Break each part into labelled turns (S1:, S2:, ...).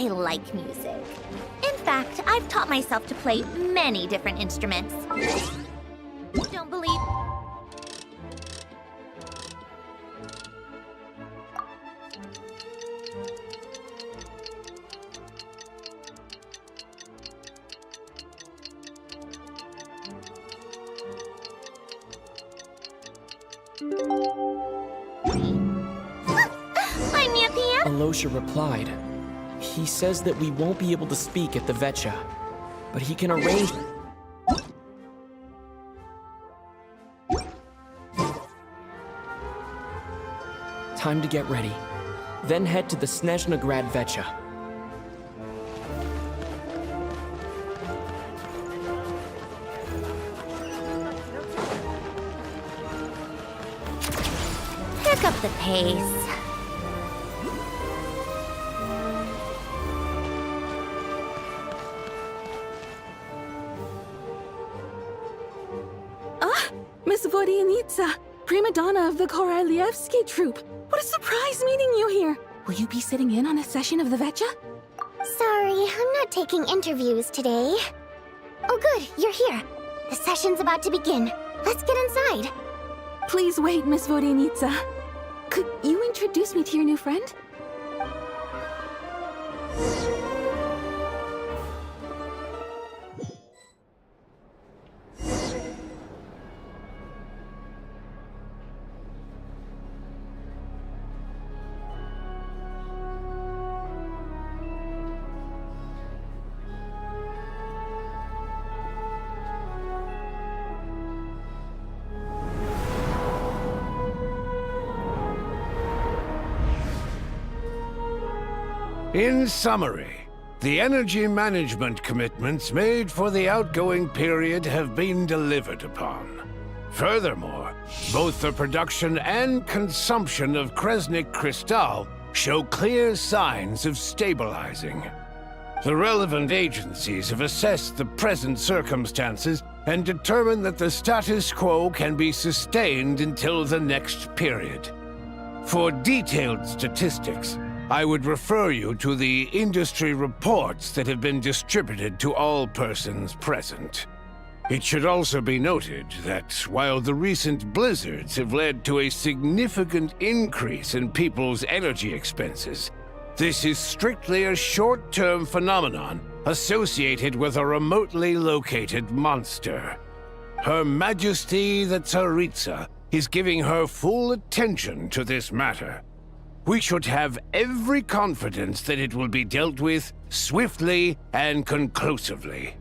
S1: I like music. In fact, I've taught myself to play many different instruments. Don't believe... I'm near PM.
S2: Alosha replied. He says that we won't be able to speak at the Vetcha, but he can arrange... Time to get ready. Then head to the Snezhnograd Vetcha.
S1: Pick up the pace.
S3: Miss Vodyanitsa, prima donna of the Korolievsky troupe. What a surprise meeting you here! Will you be sitting in on a session of the Vetcha?
S1: Sorry, I'm not taking interviews today. Oh good, you're here. The session's about to begin. Let's get inside.
S3: Please wait, Miss Vodyanitsa. Could you introduce me to your new friend?
S4: In summary, the energy management commitments made for the outgoing period have been delivered upon. Furthermore, both the production and consumption of Kresnik Crystal show clear signs of stabilizing. The relevant agencies have assessed the present circumstances and determined that the status quo can be sustained until the next period. For detailed statistics, I would refer you to the industry reports that have been distributed to all persons present. It should also be noted that while the recent blizzards have led to a significant increase in people's energy expenses, this is strictly a short-term phenomenon associated with a remotely located monster. Her Majesty the Tsaritsa is giving her full attention to this matter. We should have every confidence that it will be dealt with swiftly and conclusively.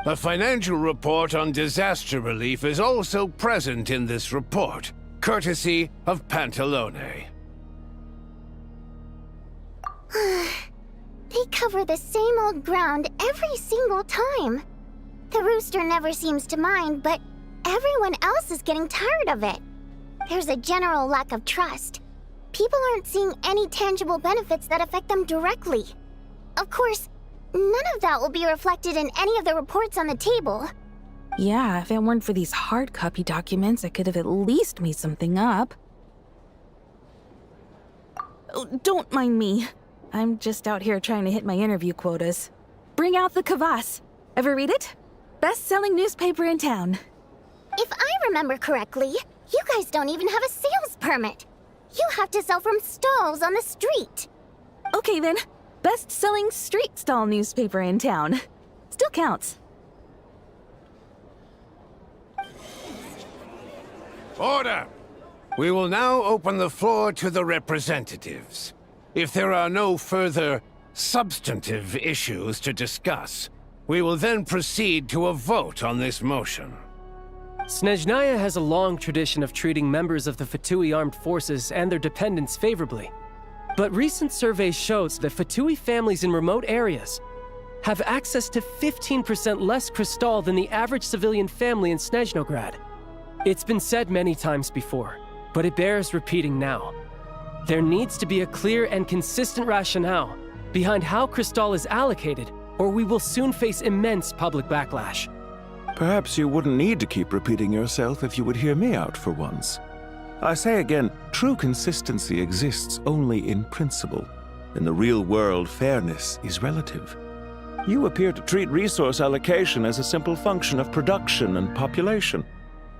S4: A financial report on disaster relief is also present in this report, courtesy of Pantalone.
S1: They cover the same old ground every single time. The rooster never seems to mind, but everyone else is getting tired of it. There's a general lack of trust. People aren't seeing any tangible benefits that affect them directly. Of course, none of that will be reflected in any of the reports on the table.
S3: Yeah, if it weren't for these hard copy documents, I could have at least made something up. Oh, don't mind me. I'm just out here trying to hit my interview quotas. Bring out the kvass. Ever read it? Best-selling newspaper in town.
S1: If I remember correctly, you guys don't even have a sales permit. You have to sell from stalls on the street.
S3: Okay then, best-selling street stall newspaper in town. Still counts.
S4: Order! We will now open the floor to the representatives. If there are no further substantive issues to discuss, we will then proceed to a vote on this motion.
S5: Snezhnaya has a long tradition of treating members of the Fatui armed forces and their dependents favorably. But recent surveys shows that Fatui families in remote areas have access to 15% less crystal than the average civilian family in Snezhnograd. It's been said many times before, but it bears repeating now. There needs to be a clear and consistent rationale behind how crystal is allocated, or we will soon face immense public backlash.
S6: Perhaps you wouldn't need to keep repeating yourself if you would hear me out for once. I say again, true consistency exists only in principle. In the real world, fairness is relative. You appear to treat resource allocation as a simple function of production and population.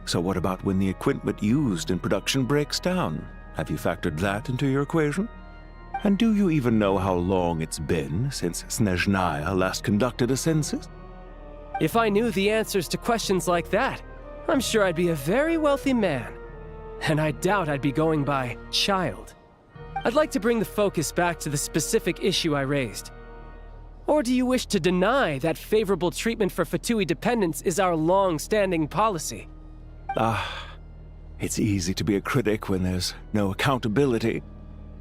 S6: So what about when the equipment used in production breaks down? Have you factored that into your equation? And do you even know how long it's been since Snezhnaya last conducted a census?
S5: If I knew the answers to questions like that, I'm sure I'd be a very wealthy man. And I doubt I'd be going by child. I'd like to bring the focus back to the specific issue I raised. Or do you wish to deny that favorable treatment for Fatui dependents is our long-standing policy?
S6: It's easy to be a critic when there's no accountability.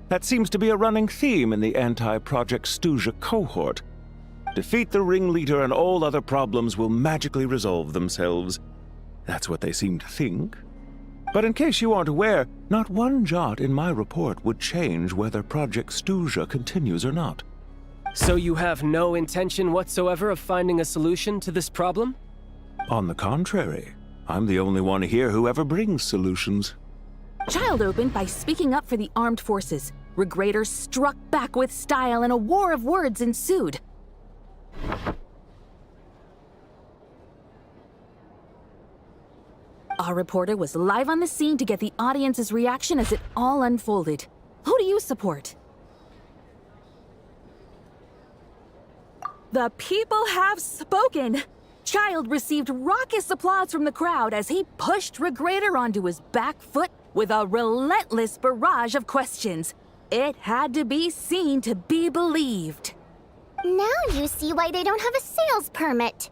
S6: That seems to be a running theme in the anti-Project Stuja cohort. Defeat the ringleader and all other problems will magically resolve themselves. That's what they seem to think. But in case you aren't aware, not one jot in my report would change whether Project Stuja continues or not.
S5: So you have no intention whatsoever of finding a solution to this problem?
S6: On the contrary, I'm the only one here who ever brings solutions.
S3: Child opened by speaking up for the armed forces. Regrator struck back with style and a war of words ensued. Our reporter was live on the scene to get the audience's reaction as it all unfolded. Who do you support? The people have spoken! Child received raucous applause from the crowd as he pushed Regrator onto his back foot with a relentless barrage of questions. It had to be seen to be believed.
S1: Now you see why they don't have a sales permit.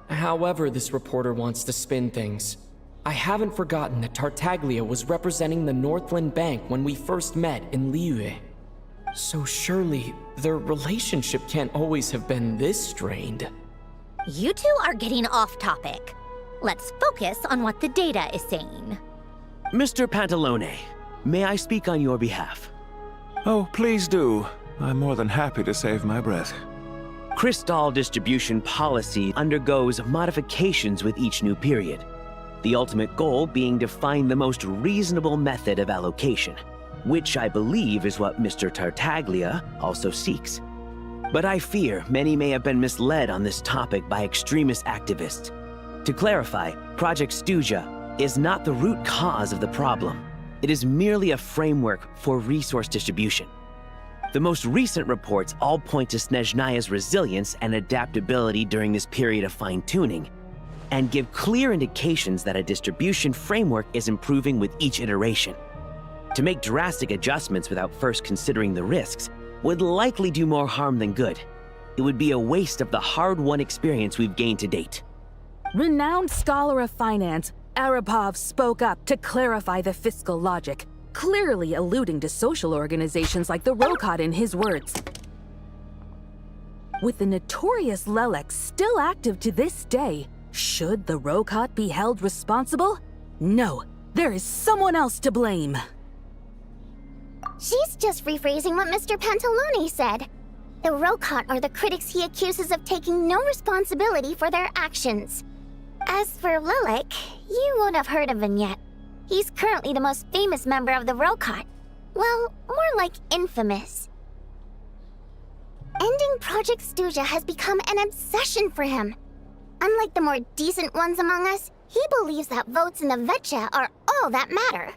S2: However this reporter wants to spin things, I haven't forgotten that Tartaglia was representing the Northland Bank when we first met in Liyue. So surely, their relationship can't always have been this strained.
S7: You two are getting off topic. Let's focus on what the data is saying.
S8: Mr. Pantalone, may I speak on your behalf?
S6: Oh, please do. I'm more than happy to save my breath.
S8: Crystal distribution policy undergoes modifications with each new period. The ultimate goal being to find the most reasonable method of allocation, which I believe is what Mr. Tartaglia also seeks. But I fear many may have been misled on this topic by extremist activists. To clarify, Project Stuja is not the root cause of the problem. It is merely a framework for resource distribution. The most recent reports all point to Snezhnaya's resilience and adaptability during this period of fine-tuning, and give clear indications that a distribution framework is improving with each iteration. To make drastic adjustments without first considering the risks would likely do more harm than good. It would be a waste of the hard-won experience we've gained to date.
S3: Renowned scholar of finance, Arapov spoke up to clarify the fiscal logic, clearly alluding to social organizations like the Rokot in his words. With the notorious Lelex still active to this day, should the Rokot be held responsible? No, there is someone else to blame.
S1: She's just rephrasing what Mr. Pantalone said. The Rokot are the critics he accuses of taking no responsibility for their actions. As for Lilac, you won't have heard of him yet. He's currently the most famous member of the Rokot. Well, more like infamous. Ending Project Stuja has become an obsession for him. Unlike the more decent ones among us, he believes that votes in the Vetcha are all that matter.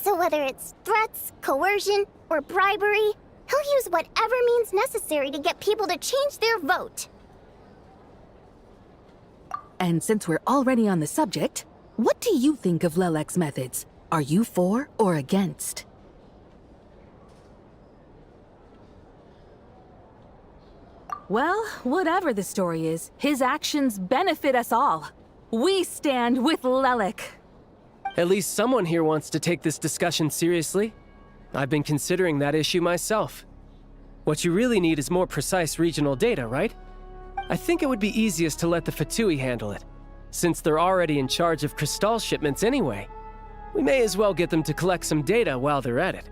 S1: So whether it's threats, coercion, or bribery, he'll use whatever means necessary to get people to change their vote.
S3: And since we're already on the subject, what do you think of Lelec's methods? Are you for or against? Well, whatever the story is, his actions benefit us all. We stand with Lelec.
S5: At least someone here wants to take this discussion seriously. I've been considering that issue myself. What you really need is more precise regional data, right? I think it would be easiest to let the Fatui handle it, since they're already in charge of Crystal shipments anyway. We may as well get them to collect some data while they're at it.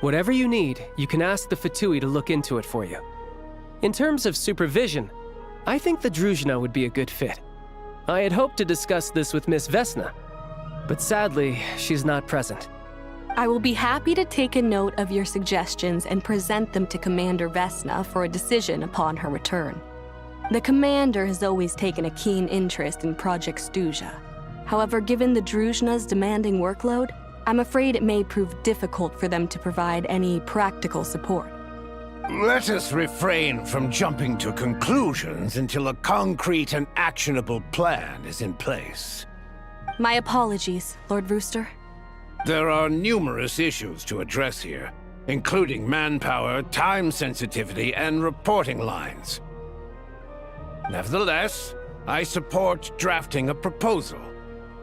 S5: Whatever you need, you can ask the Fatui to look into it for you. In terms of supervision, I think the Druzhna would be a good fit. I had hoped to discuss this with Miss Vesna. but sadly, she's not present.
S3: I will be happy to take a note of your suggestions and present them to Commander Vesna for a decision upon her return. The Commander has always taken a keen interest in Project Stuja. However, given the Druzhna's demanding workload, I'm afraid it may prove difficult for them to provide any practical support.
S4: Let us refrain from jumping to conclusions until a concrete and actionable plan is in place.
S3: My apologies, Lord Rooster.
S4: There are numerous issues to address here, including manpower, time sensitivity, and reporting lines. Nevertheless, I support drafting a proposal.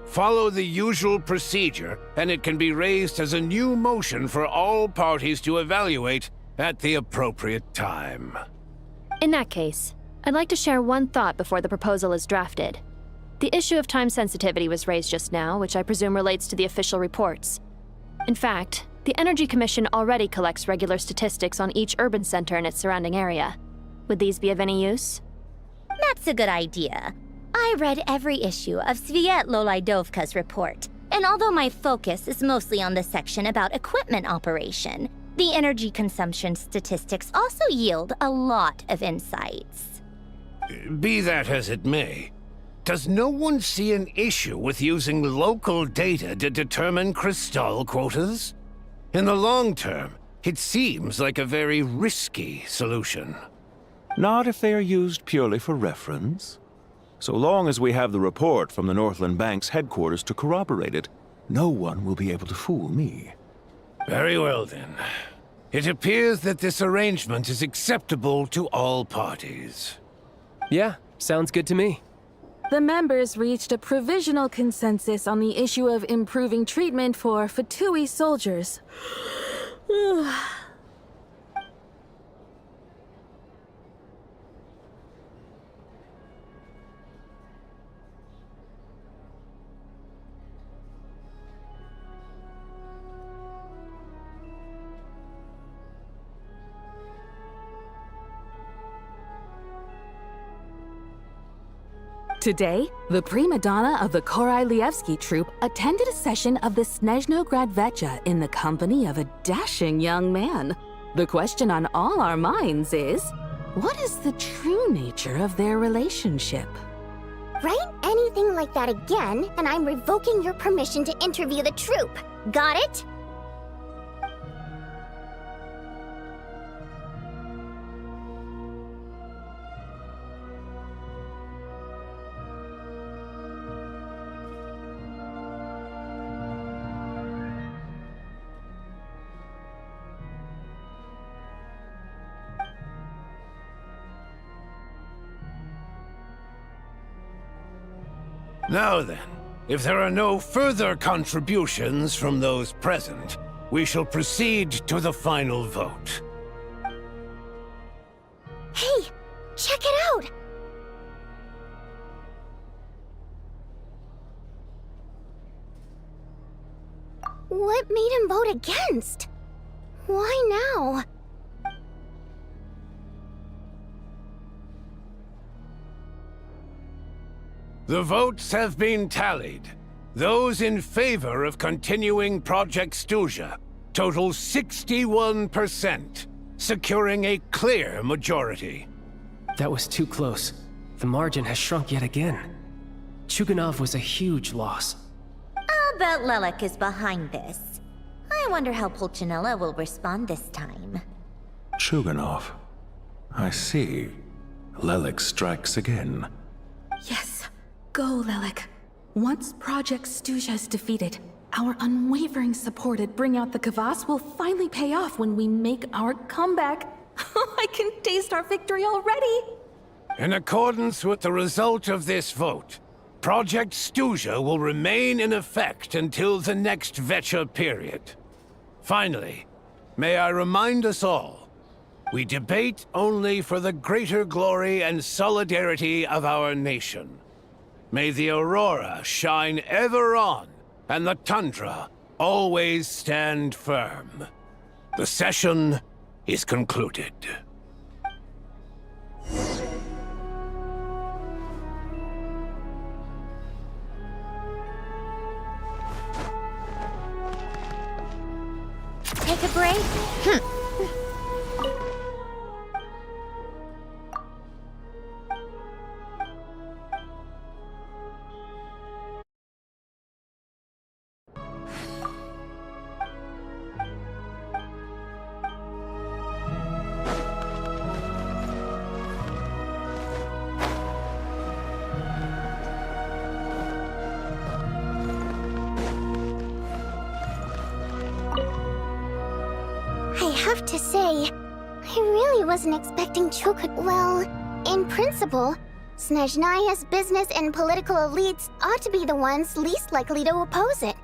S4: Follow the usual procedure, and it can be raised as a new motion for all parties to evaluate at the appropriate time.
S9: In that case, I'd like to share one thought before the proposal is drafted. The issue of time sensitivity was raised just now, which I presume relates to the official reports. In fact, the Energy Commission already collects regular statistics on each urban center and its surrounding area. Would these be of any use?
S7: That's a good idea. I read every issue of Sviet-Lolaidovka's report, and although my focus is mostly on the section about equipment operation, the energy consumption statistics also yield a lot of insights.
S4: Be that as it may, does no one see an issue with using local data to determine crystal quotas? In the long term, it seems like a very risky solution.
S6: Not if they are used purely for reference. So long as we have the report from the Northland Bank's headquarters to corroborate it, no one will be able to fool me.
S4: Very well, then. It appears that this arrangement is acceptable to all parties.
S5: Yeah, sounds good to me.
S3: The members reached a provisional consensus on the issue of improving treatment for Fatui soldiers. Today, the prima donna of the Korailievsky troupe attended a session of the Snezhnograd Vecha in the company of a dashing young man. The question on all our minds is, what is the true nature of their relationship?
S1: Write anything like that again, and I'm revoking your permission to interview the troupe. Got it?
S4: Now then, if there are no further contributions from those present, we shall proceed to the final vote.
S1: Hey, check it out! What made him vote against? Why now?
S4: The votes have been tallied. Those in favor of continuing Project Stuja total 61%, securing a clear majority.
S5: That was too close. The margin has shrunk yet again. Chuganov was a huge loss.
S7: I'll bet Lelik is behind this. I wonder how Pulcinella will respond this time.
S6: Chuganov. I see. Lelik strikes again.
S3: Yes. Go, Lelik. Once Project Stuja is defeated, our unwavering support at Bring Out the Kvass will finally pay off when we make our comeback. I can taste our victory already!
S4: In accordance with the result of this vote, Project Stuja will remain in effect until the next Vecha period. Finally, may I remind us all, we debate only for the greater glory and solidarity of our nation. May the aurora shine ever on, and the tundra always stand firm. The session is concluded.
S7: a break?
S1: I have to say, I really wasn't expecting Chokut. Well, in principle, Snezhnaya's business and political elites ought to be the ones least likely to oppose it.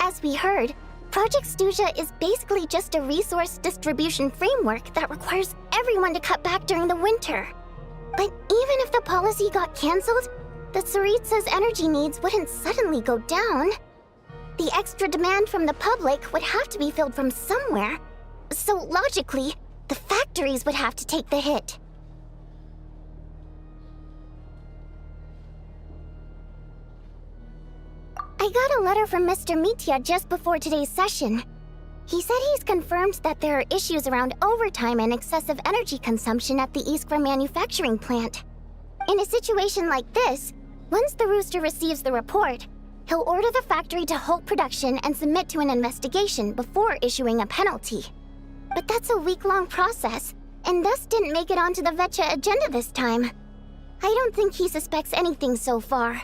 S1: As we heard, Project Stuja is basically just a resource distribution framework that requires everyone to cut back during the winter. But even if the policy got cancelled, the Tsaritsa's energy needs wouldn't suddenly go down. The extra demand from the public would have to be filled from somewhere. So logically, the factories would have to take the hit. I got a letter from Mr. Mitya just before today's session. He said he's confirmed that there are issues around overtime and excessive energy consumption at the Iskra manufacturing plant. In a situation like this, once the Rooster receives the report, he'll order the factory to halt production and submit to an investigation before issuing a penalty. But that's a week-long process, and thus didn't make it onto the Vetcha agenda this time. I don't think he suspects anything so far.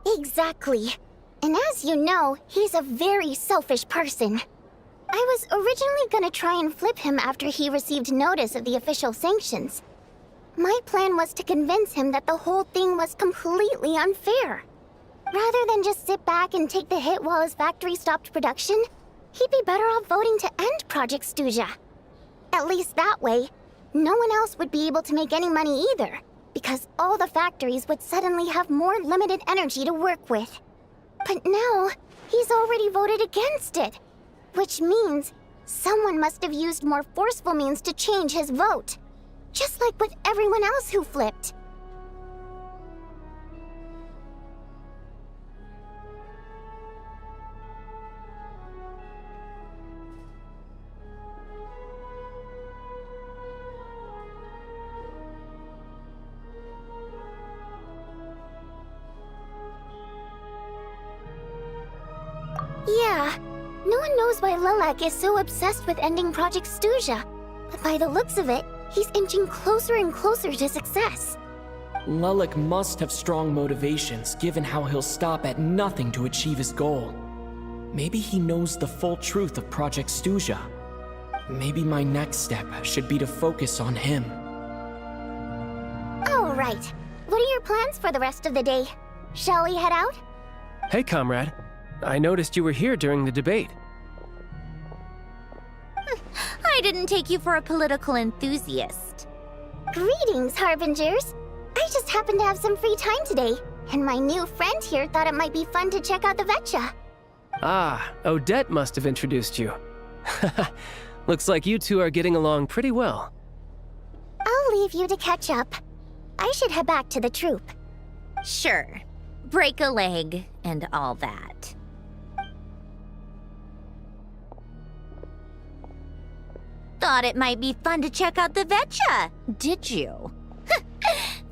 S1: Exactly. And as you know, he's a very selfish person. I was originally gonna try and flip him after he received notice of the official sanctions. My plan was to convince him that the whole thing was completely unfair. Rather than just sit back and take the hit while his factory stopped production, he'd be better off voting to end Project Stuja. At least that way, no one else would be able to make any money either, because all the factories would suddenly have more limited energy to work with. But now, he's already voted against it, which means someone must have used more forceful means to change his vote. Just like with everyone else who flipped. Yeah, no one knows why Lilac is so obsessed with ending Project Stuja, but by the looks of it, he's inching closer and closer to success.
S2: Lilac must have strong motivations, given how he'll stop at nothing to achieve his goal. Maybe he knows the full truth of Project Stuja. Maybe my next step should be to focus on him.
S1: All right. What are your plans for the rest of the day? Shall we head out?
S5: Hey, comrade. I noticed you were here during the debate.
S7: I didn't take you for a political enthusiast.
S1: Greetings, Harbingers. I just happened to have some free time today, and my new friend here thought it might be fun to check out the Vetcha.
S5: Ah, Odette must have introduced you. Looks like you two are getting along pretty well.
S1: I'll leave you to catch up. I should head back to the troop.
S7: Sure. Break a leg and all that. Thought it might be fun to check out the Vetcha, did you?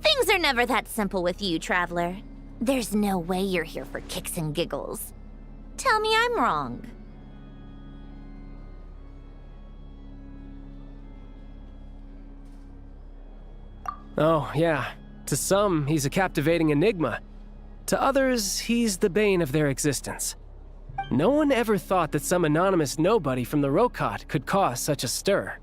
S7: Things are never that simple with you, Traveler. There's no way you're here for kicks and giggles. Tell me I'm wrong.
S5: Oh, yeah. To some, he's a captivating enigma. To others, he's the bane of their existence. No one ever thought that some anonymous nobody from the Rokot could cause such a stir.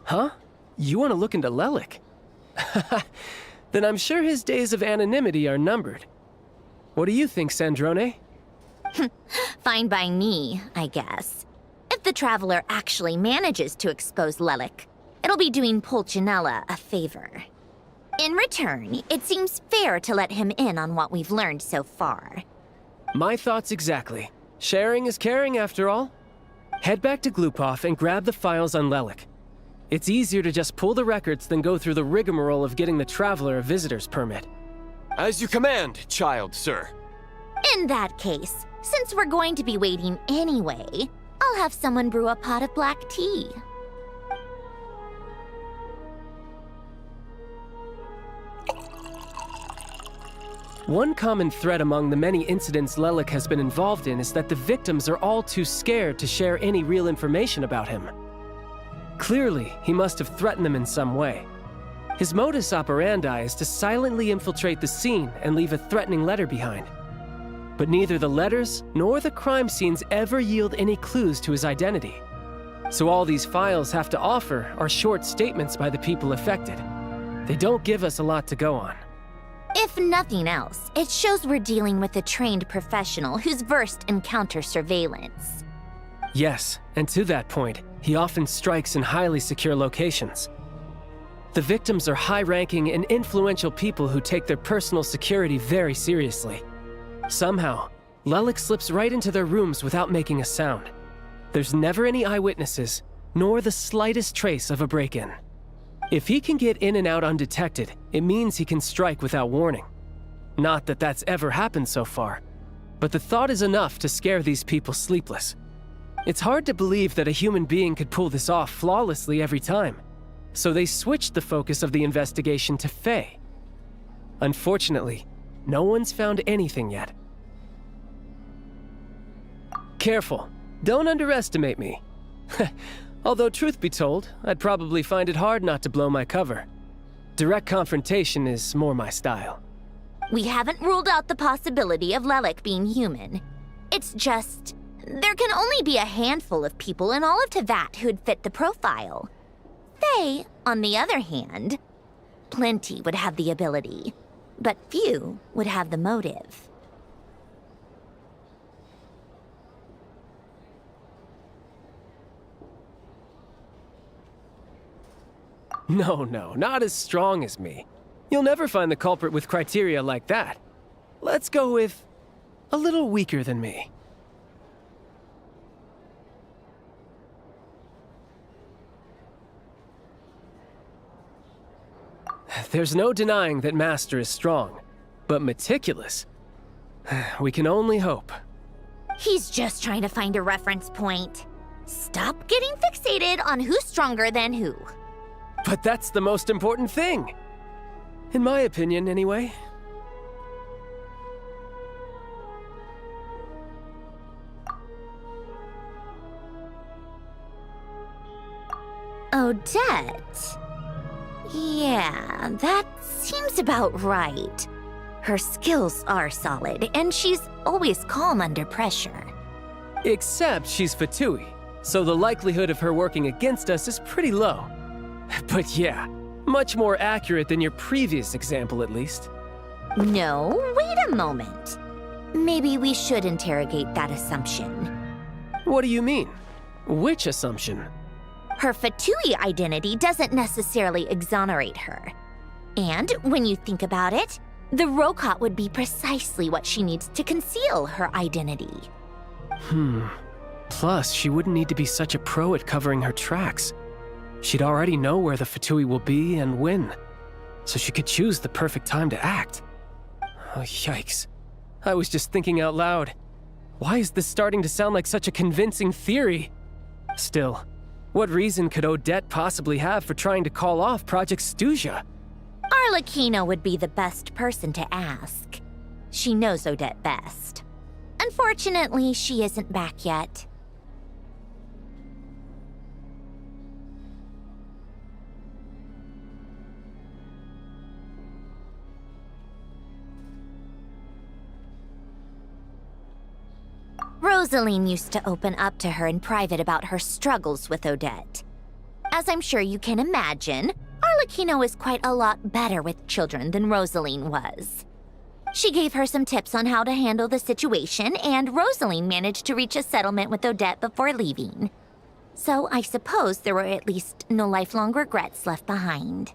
S5: Huh? You want to look into Lelik? Then I'm sure his days of anonymity are numbered. What do you think, Sandrone?
S7: Fine by me, I guess. If the Traveler actually manages to expose Lelik, it'll be doing Pulcinella a favor. In return, it seems fair to let him in on what we've learned so far.
S5: My thoughts exactly. Sharing is caring, after all. Head back to Glupov and grab the files on Lelik. It's easier to just pull the records than go through the rigmarole of getting the Traveler a visitor's permit.
S10: As you command, child, sir.
S7: In that case, since we're going to be waiting anyway, I'll have someone brew a pot of black tea.
S5: One common thread among the many incidents Lelik has been involved in is that the victims are all too scared to share any real information about him. Clearly, he must have threatened them in some way. His modus operandi is to silently infiltrate the scene and leave a threatening letter behind. But neither the letters nor the crime scenes ever yield any clues to his identity. So all these files have to offer are short statements by the people affected. They don't give us a lot to go on.
S7: If nothing else, it shows we're dealing with a trained professional who's versed in counter-surveillance.
S5: Yes, and to that point, he often strikes in highly secure locations. The victims are high-ranking and influential people who take their personal security very seriously. Somehow, Lelik slips right into their rooms without making a sound. There's never any eyewitnesses, nor the slightest trace of a break-in. If he can get in and out undetected, it means he can strike without warning. Not that that's ever happened so far, but the thought is enough to scare these people sleepless. It's hard to believe that a human being could pull this off flawlessly every time, so they switched the focus of the investigation to Faye. Unfortunately, no one's found anything yet. Careful, don't underestimate me. Although truth be told, I'd probably find it hard not to blow my cover. Direct confrontation is more my style.
S7: We haven't ruled out the possibility of Lelik being human. It's just, there can only be a handful of people in all of Teyvat who'd fit the profile. Faye, on the other hand, plenty would have the ability, but few would have the motive.
S5: No, not as strong as me. You'll never find the culprit with criteria like that. Let's go with a little weaker than me. There's no denying that Master is strong, but meticulous. We can only hope.
S7: He's just trying to find a reference point. Stop getting fixated on who's stronger than who.
S5: But that's the most important thing. In my opinion, anyway.
S7: Odette? Yeah, that seems about right. Her skills are solid, and she's always calm under pressure.
S5: Except she's Fatui, so the likelihood of her working against us is pretty low. But yeah, much more accurate than your previous example, at least.
S7: No, wait a moment. Maybe we should interrogate that assumption.
S5: What do you mean? Which assumption?
S7: Her Fatui identity doesn't necessarily exonerate her. And when you think about it, the Rokot would be precisely what she needs to conceal her identity.
S5: Plus, she wouldn't need to be such a pro at covering her tracks. She'd already know where the Fatui will be and when, so she could choose the perfect time to act. Oh, yikes. I was just thinking out loud. Why is this starting to sound like such a convincing theory? Still, what reason could Odette possibly have for trying to call off Project Stuja?
S7: Arlecchino would be the best person to ask. She knows Odette best. Unfortunately, she isn't back yet. Rosaline used to open up to her in private about her struggles with Odette. As I'm sure you can imagine, Arlecchino is quite a lot better with children than Rosaline was. She gave her some tips on how to handle the situation, and Rosaline managed to reach a settlement with Odette before leaving. So I suppose there were at least no lifelong regrets left behind.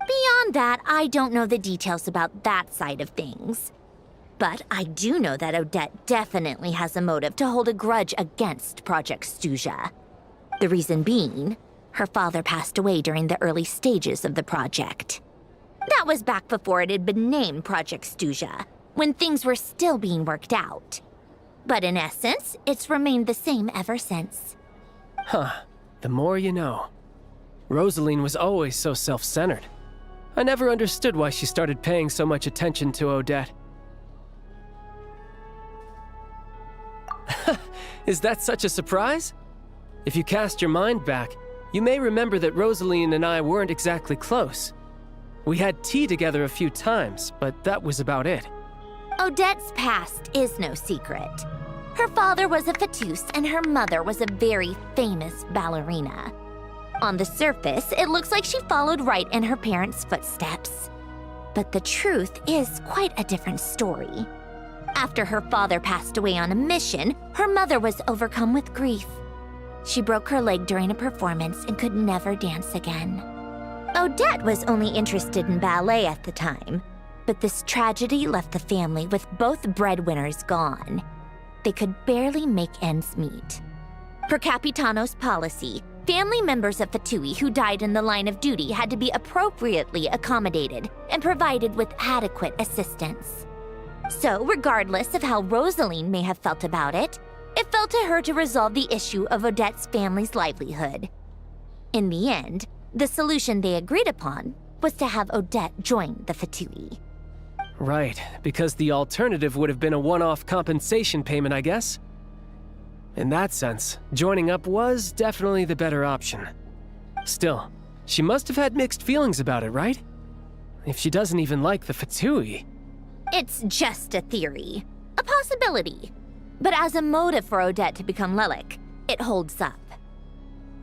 S7: Beyond that, I don't know the details about that side of things. But I do know that Odette definitely has a motive to hold a grudge against Project Stuja. The reason being, her father passed away during the early stages of the project. That was back before it had been named Project Stuja, when things were still being worked out. But in essence, it's remained the same ever since.
S5: Huh. The more you know. Rosaline was always so self-centered. I never understood why she started paying so much attention to Odette. Is that such a surprise? If you cast your mind back, you may remember that Rosaline and I weren't exactly close. We had tea together a few times, but that was about it.
S7: Odette's past is no secret. Her father was a Fatus and her mother was a very famous ballerina. On the surface, it looks like she followed right in her parents' footsteps. But the truth is quite a different story. After her father passed away on a mission, her mother was overcome with grief. She broke her leg during a performance and could never dance again. Odette was only interested in ballet at the time, but this tragedy left the family with both breadwinners gone. They could barely make ends meet. Per Capitano's policy, family members of Fatui who died in the line of duty had to be appropriately accommodated and provided with adequate assistance. So, regardless of how Rosaline may have felt about it, it fell to her to resolve the issue of Odette's family's livelihood. In the end, the solution they agreed upon was to have Odette join the Fatui.
S5: Right, because the alternative would have been a one-off compensation payment, I guess. In that sense, joining up was definitely the better option. Still, she must have had mixed feelings about it, right? If she doesn't even like the Fatui.
S7: It's just a theory, a possibility. But as a motive for Odette to become Lelik, it holds up.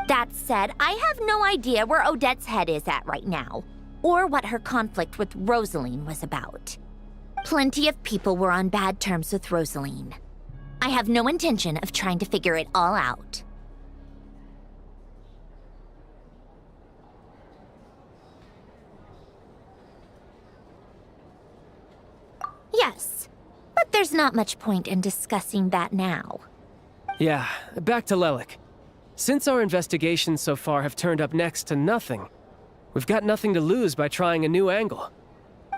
S7: That said, I have no idea where Odette's head is at right now, or what her conflict with Rosaline was about. Plenty of people were on bad terms with Rosaline. I have no intention of trying to figure it all out. Yes, but there's not much point in discussing that now.
S5: Yeah, back to Lelik. Since our investigations so far have turned up next to nothing, we've got nothing to lose by trying a new angle.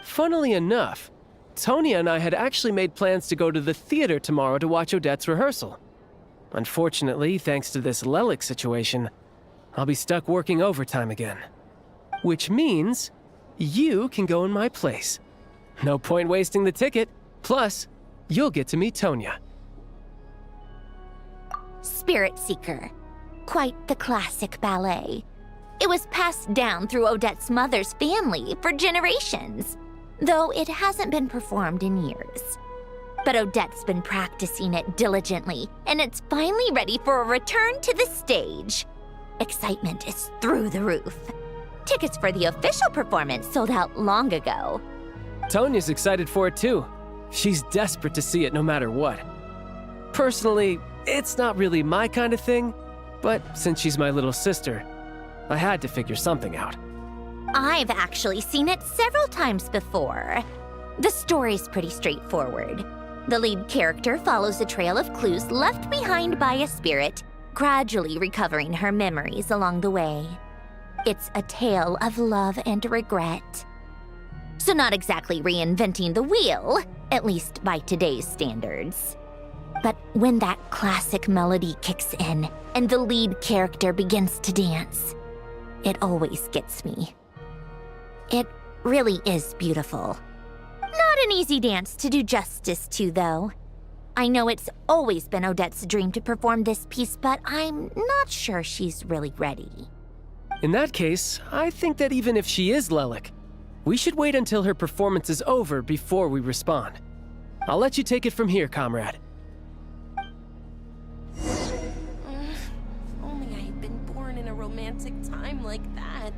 S5: Funnily enough, Tonya and I had actually made plans to go to the theater tomorrow to watch Odette's rehearsal. Unfortunately, thanks to this Lelik situation, I'll be stuck working overtime again. Which means you can go in my place. No point wasting the ticket. Plus, you'll get to meet Tonya.
S7: Spirit Seeker. Quite the classic ballet. It was passed down through Odette's mother's family for generations, though it hasn't been performed in years. But Odette's been practicing it diligently, and it's finally ready for a return to the stage. Excitement is through the roof. Tickets for the official performance sold out long ago.
S5: Tonya's excited for it too. She's desperate to see it no matter what. Personally, it's not really my kind of thing, but since she's my little sister, I had to figure something out.
S7: I've actually seen it several times before. The story's pretty straightforward. The lead character follows a trail of clues left behind by a spirit, gradually recovering her memories along the way. It's a tale of love and regret. So not exactly reinventing the wheel, at least by today's standards. But when that classic melody kicks in and the lead character begins to dance, it always gets me. It really is beautiful. Not an easy dance to do justice to, though. I know it's always been Odette's dream to perform this piece, but I'm not sure she's really ready.
S5: In that case, I think that even if she is Lelik, we should wait until her performance is over before we respond. I'll let you take it from here, comrade.
S11: Only I had been born in a romantic time like that.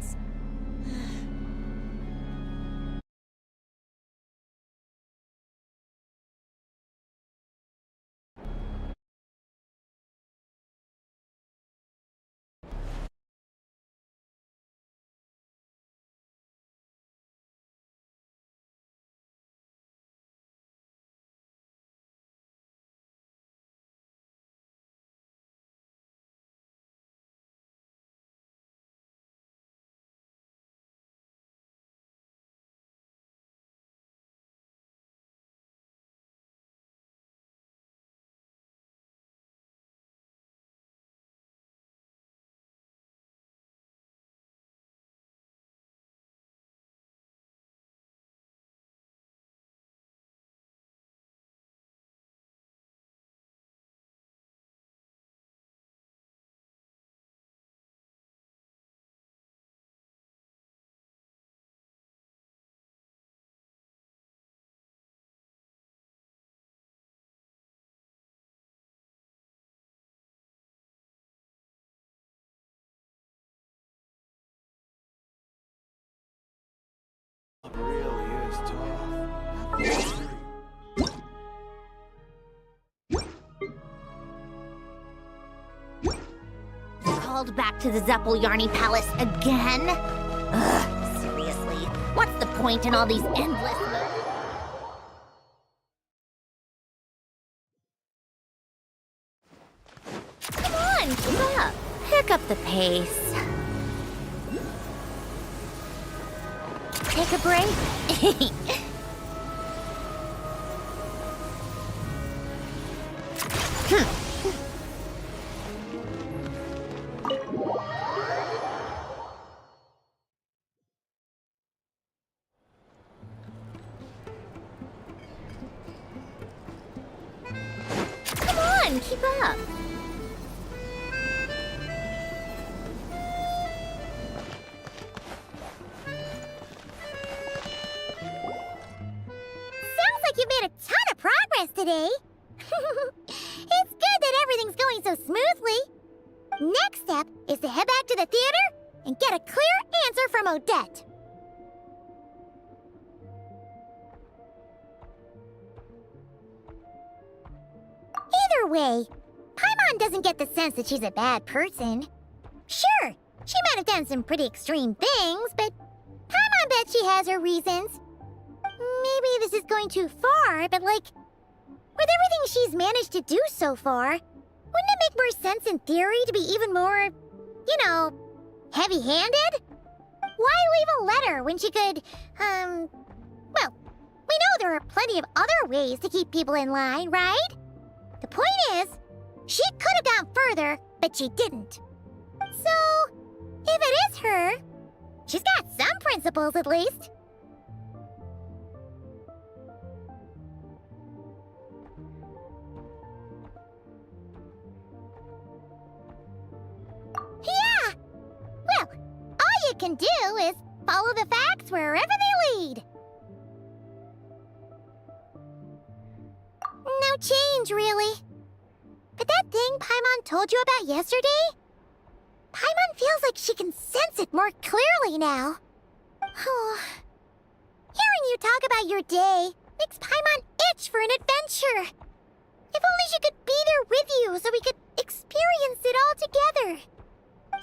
S7: Called back to the Zeppeljärni Palace again? Ugh, seriously. What's the point in all these endless... Come on, keep up. Pick up the pace. Take a break. Come on, keep up. Sounds like you've made a ton of progress today. It's good that everything's going so smoothly. Next step is to head back to the theater and get a clear answer from Odette. Either way, Paimon doesn't get the sense that she's a bad person. Sure, she might have done some pretty extreme things, but Paimon bet she has her reasons. Maybe this is going too far, but like, with everything she's managed to do so far, wouldn't it make more sense in theory to be even more, you know, heavy-handed? Why leave a letter when she could, well, we know there are plenty of other ways to keep people in line, right? The point is, she could have gone further, but she didn't. So, if it is her, she's got some principles at least. Yeah! Well, all you can do is follow the facts wherever they lead. No change, really. But that thing Paimon told you about yesterday? Paimon feels like she can sense it more clearly now. Hearing you talk about your day makes Paimon itch for an adventure. If only she could be there with you so we could experience it all together.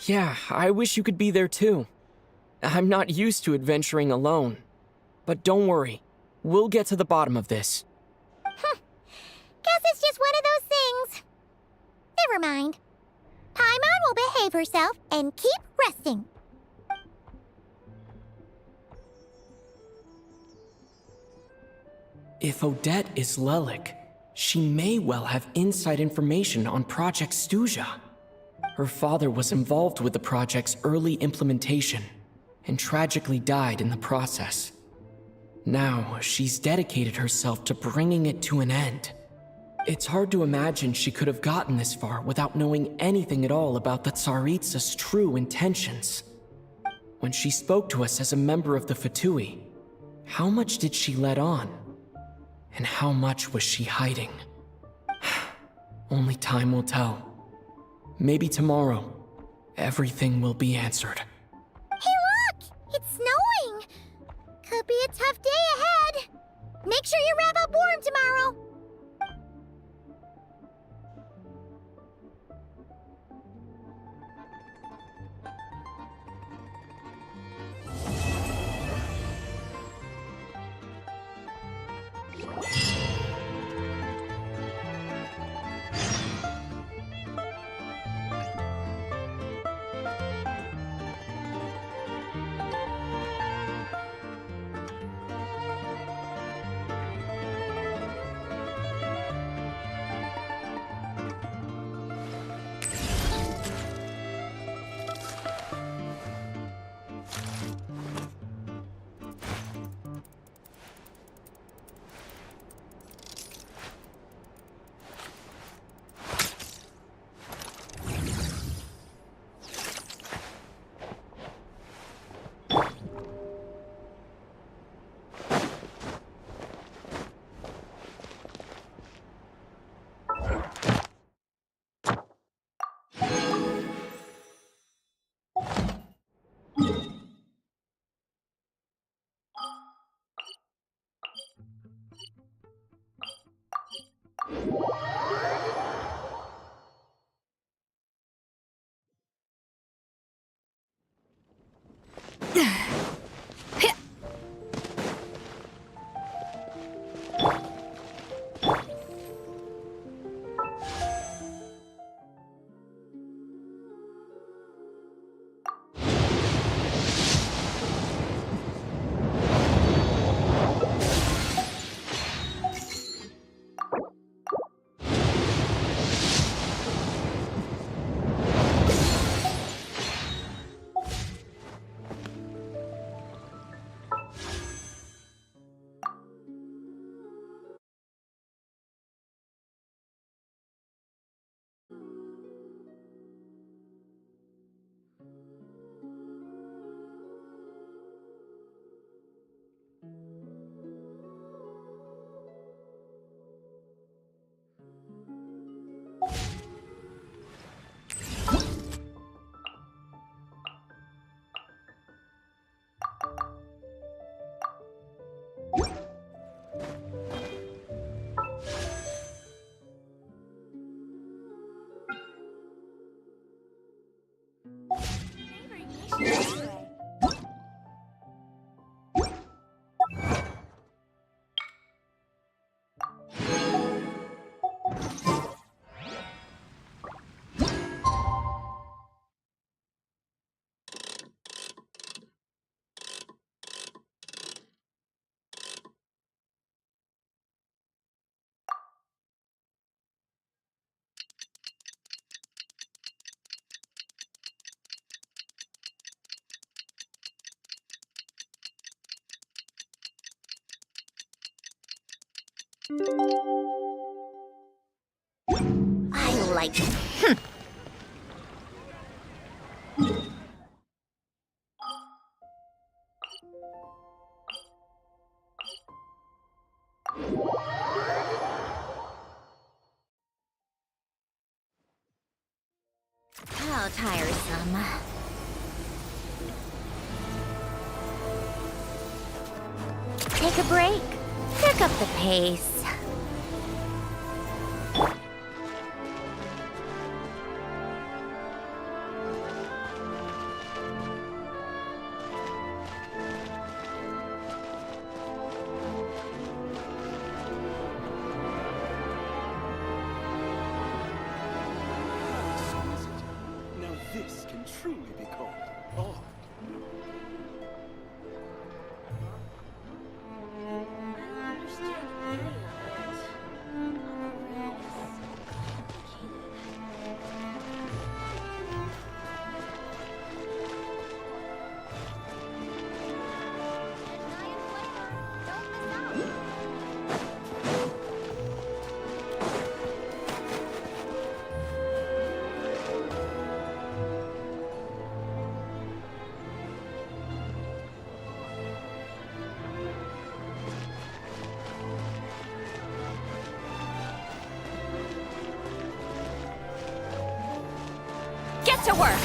S2: Yeah, I wish you could be there too. I'm not used to adventuring alone. But don't worry, we'll get to the bottom of this.
S7: Guess it's just one of those things. Never mind. Paimon will behave herself and keep resting.
S2: If Odette is Lelik, she may well have inside information on Project Stuja. Her father was involved with the project's early implementation and tragically died in the process. Now, she's dedicated herself to bringing it to an end. It's hard to imagine she could have gotten this far without knowing anything at all about the Tsaritsa's true intentions. When she spoke to us as a member of the Fatui, how much did she let on? And how much was she hiding? Only time will tell. Maybe tomorrow, everything will be answered.
S7: Hey look! It's snowing! Could be a tough day ahead. Make sure you wrap up warm tomorrow. I like it. How tiresome. Take a break. Pick up the pace.
S6: Now this can truly be called art.
S3: Get to work!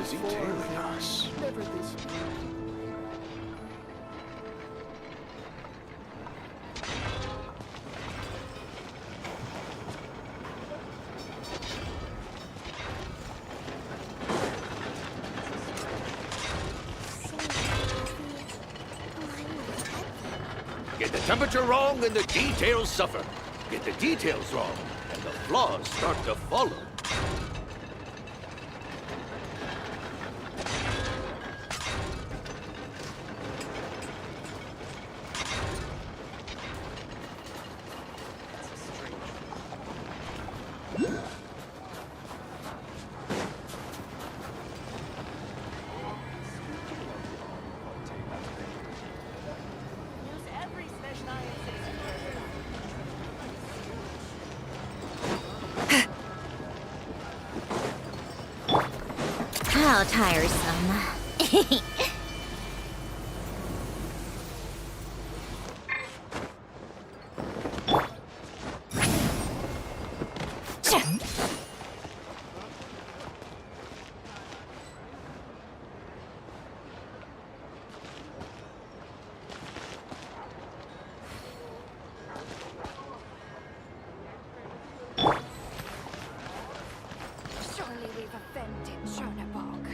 S4: Is he tailing us?
S12: Get the temperature wrong and the details suffer. Get the details wrong and the flaws start to follow.
S7: How tiresome.
S3: Surely we've offended Chernobog.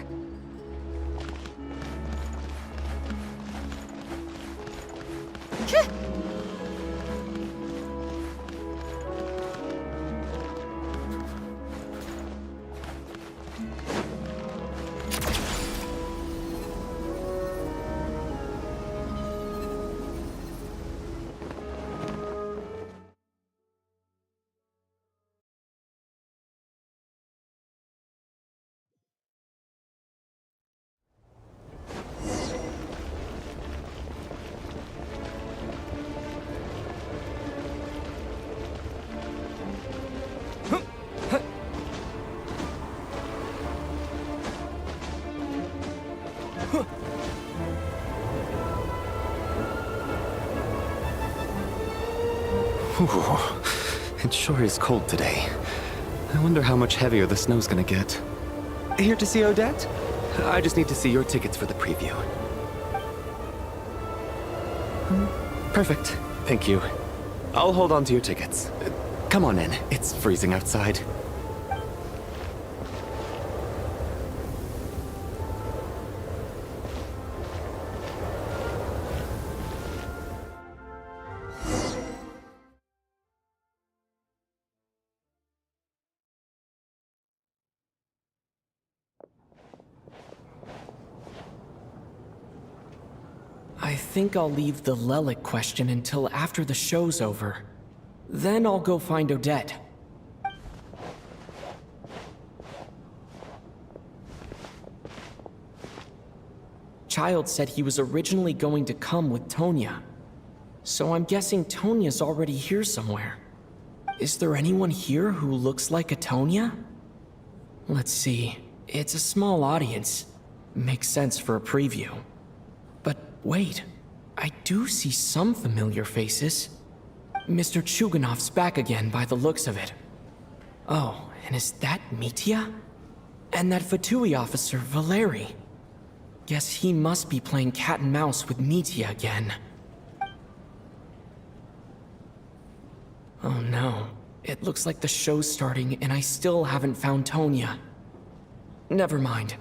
S13: Ooh, it sure is cold today. I wonder how much heavier the snow's gonna get. Here to see Odette? I just need to see your tickets for the preview. Perfect. Thank you. I'll hold on to your tickets. Come on in. It's freezing outside.
S2: think I'll leave the Lelic question until after the show's over. Then I'll go find Odette. Child said he was originally going to come with Tonya. So I'm guessing Tonya's already here somewhere. Is there anyone here who looks like a Tonya? Let's see. It's a small audience. Makes sense for a preview. But wait, I do see some familiar faces. Mr. Chuganov's back again by the looks of it. Oh, and is that Mitya? And that Fatui officer, Valeri. Guess he must be playing cat and mouse with Mitya again. Oh no, it looks like the show's starting and I still haven't found Tonya. Never mind.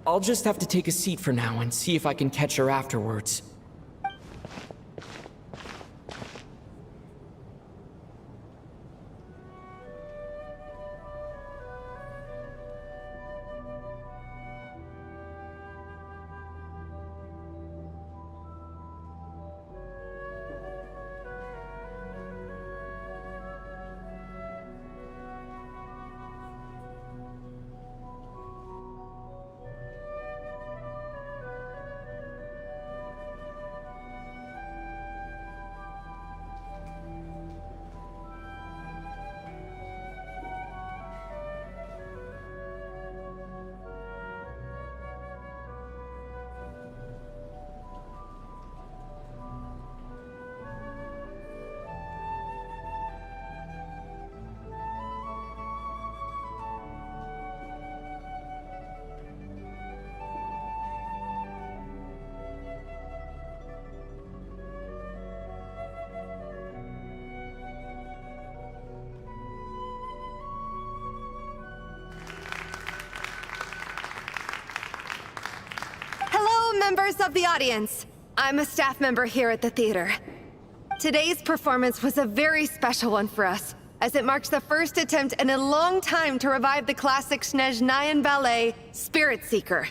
S2: I'll just have to take a seat for now and see if I can catch her afterwards.
S14: Members of the audience, I'm a staff member here at the theater. Today's performance was a very special one for us, as it marks the first attempt in a long time to revive the classic Snezhnayan ballet, Spirit Seeker.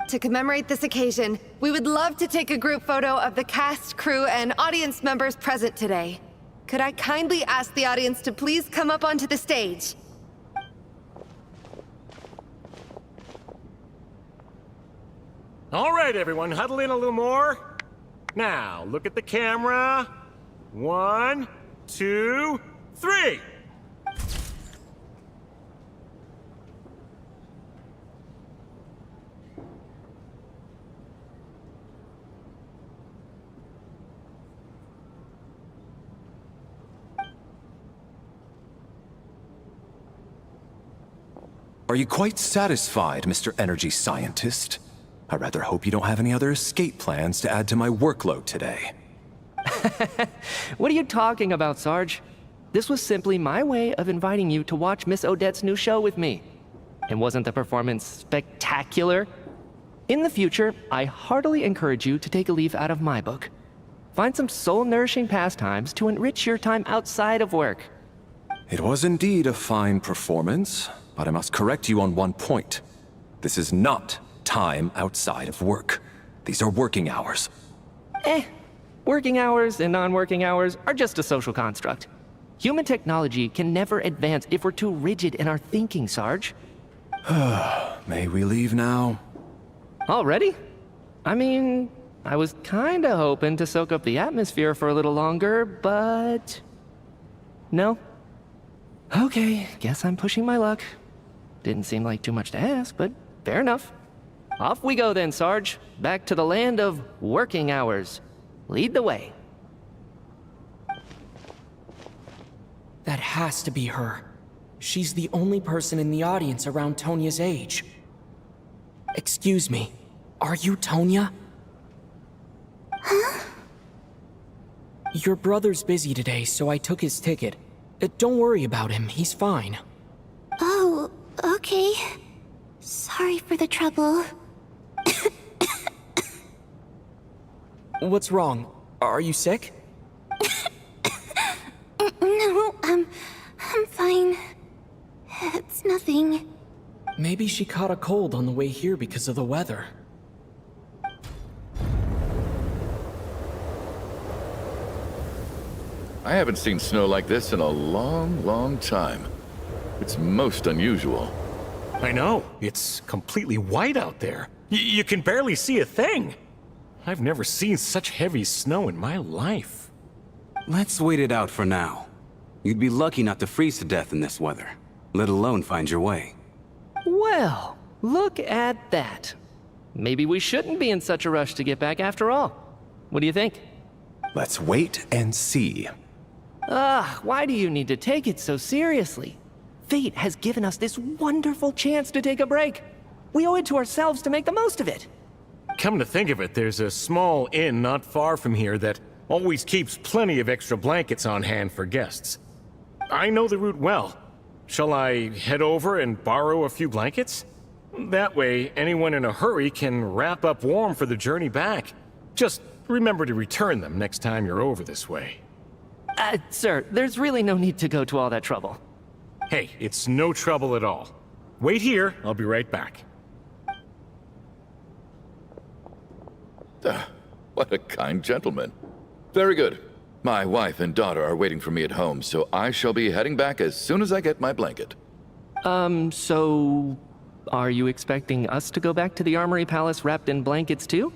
S14: To commemorate this occasion, we would love to take a group photo of the cast, crew, and audience members present today. Could I kindly ask the audience to please come up onto the stage?
S15: All right, everyone, huddle in a little more. Now, look at the camera. 1, 2, 3.
S16: Are you quite satisfied, Mr. Energy Scientist? I rather hope you don't have any other escape plans to add to my workload today.
S17: What are you talking about, Sarge? This was simply my way of inviting you to watch Miss Odette's new show with me. And wasn't the performance spectacular? In the future, I heartily encourage you to take a leaf out of my book. Find some soul-nourishing pastimes to enrich your time outside of work.
S16: It was indeed a fine performance, but I must correct you on one point. This is not time outside of work. These are working hours.
S17: Working hours and non-working hours are just a social construct. Human technology can never advance if we're too rigid in our thinking, Sarge.
S16: May we leave now?
S17: Already? I mean, I was kinda hoping to soak up the atmosphere for a little longer, but... No? Okay, guess I'm pushing my luck. Didn't seem like too much to ask, but fair enough. Off we go then, Sarge. Back to the land of working hours. Lead the way.
S2: That has to be her. She's the only person in the audience around Tonya's age. Excuse me, are you Tonya?
S1: Huh?
S2: Your brother's busy today, so I took his ticket. Don't worry about him, he's fine.
S1: Oh, okay. Sorry for the trouble.
S2: What's wrong? Are you sick?
S1: No, I'm fine. It's nothing.
S2: Maybe she caught a cold on the way here because of the weather.
S18: I haven't seen snow like this in a long, long time. It's most unusual.
S15: I know. It's completely white out there. You can barely see a thing. I've never seen such heavy snow in my life.
S19: Let's wait it out for now. You'd be lucky not to freeze to death in this weather, let alone find your way.
S17: Well, look at that. Maybe we shouldn't be in such a rush to get back after all. What do you think?
S16: Let's wait and see.
S17: Why do you need to take it so seriously? Fate has given us this wonderful chance to take a break. We owe it to ourselves to make the most of it.
S15: Come to think of it, there's a small inn not far from here that always keeps plenty of extra blankets on hand for guests. I know the route well. Shall I head over and borrow a few blankets? That way, anyone in a hurry can wrap up warm for the journey back. Just remember to return them next time you're over this way.
S17: Sir, there's really no need to go to all that trouble.
S15: Hey, it's no trouble at all. Wait here, I'll be right back.
S18: What a kind gentleman. Very good. My wife and daughter are waiting for me at home, so I shall be heading back as soon as I get my blanket.
S17: So... are you expecting us to go back to the Armory Palace wrapped in blankets too?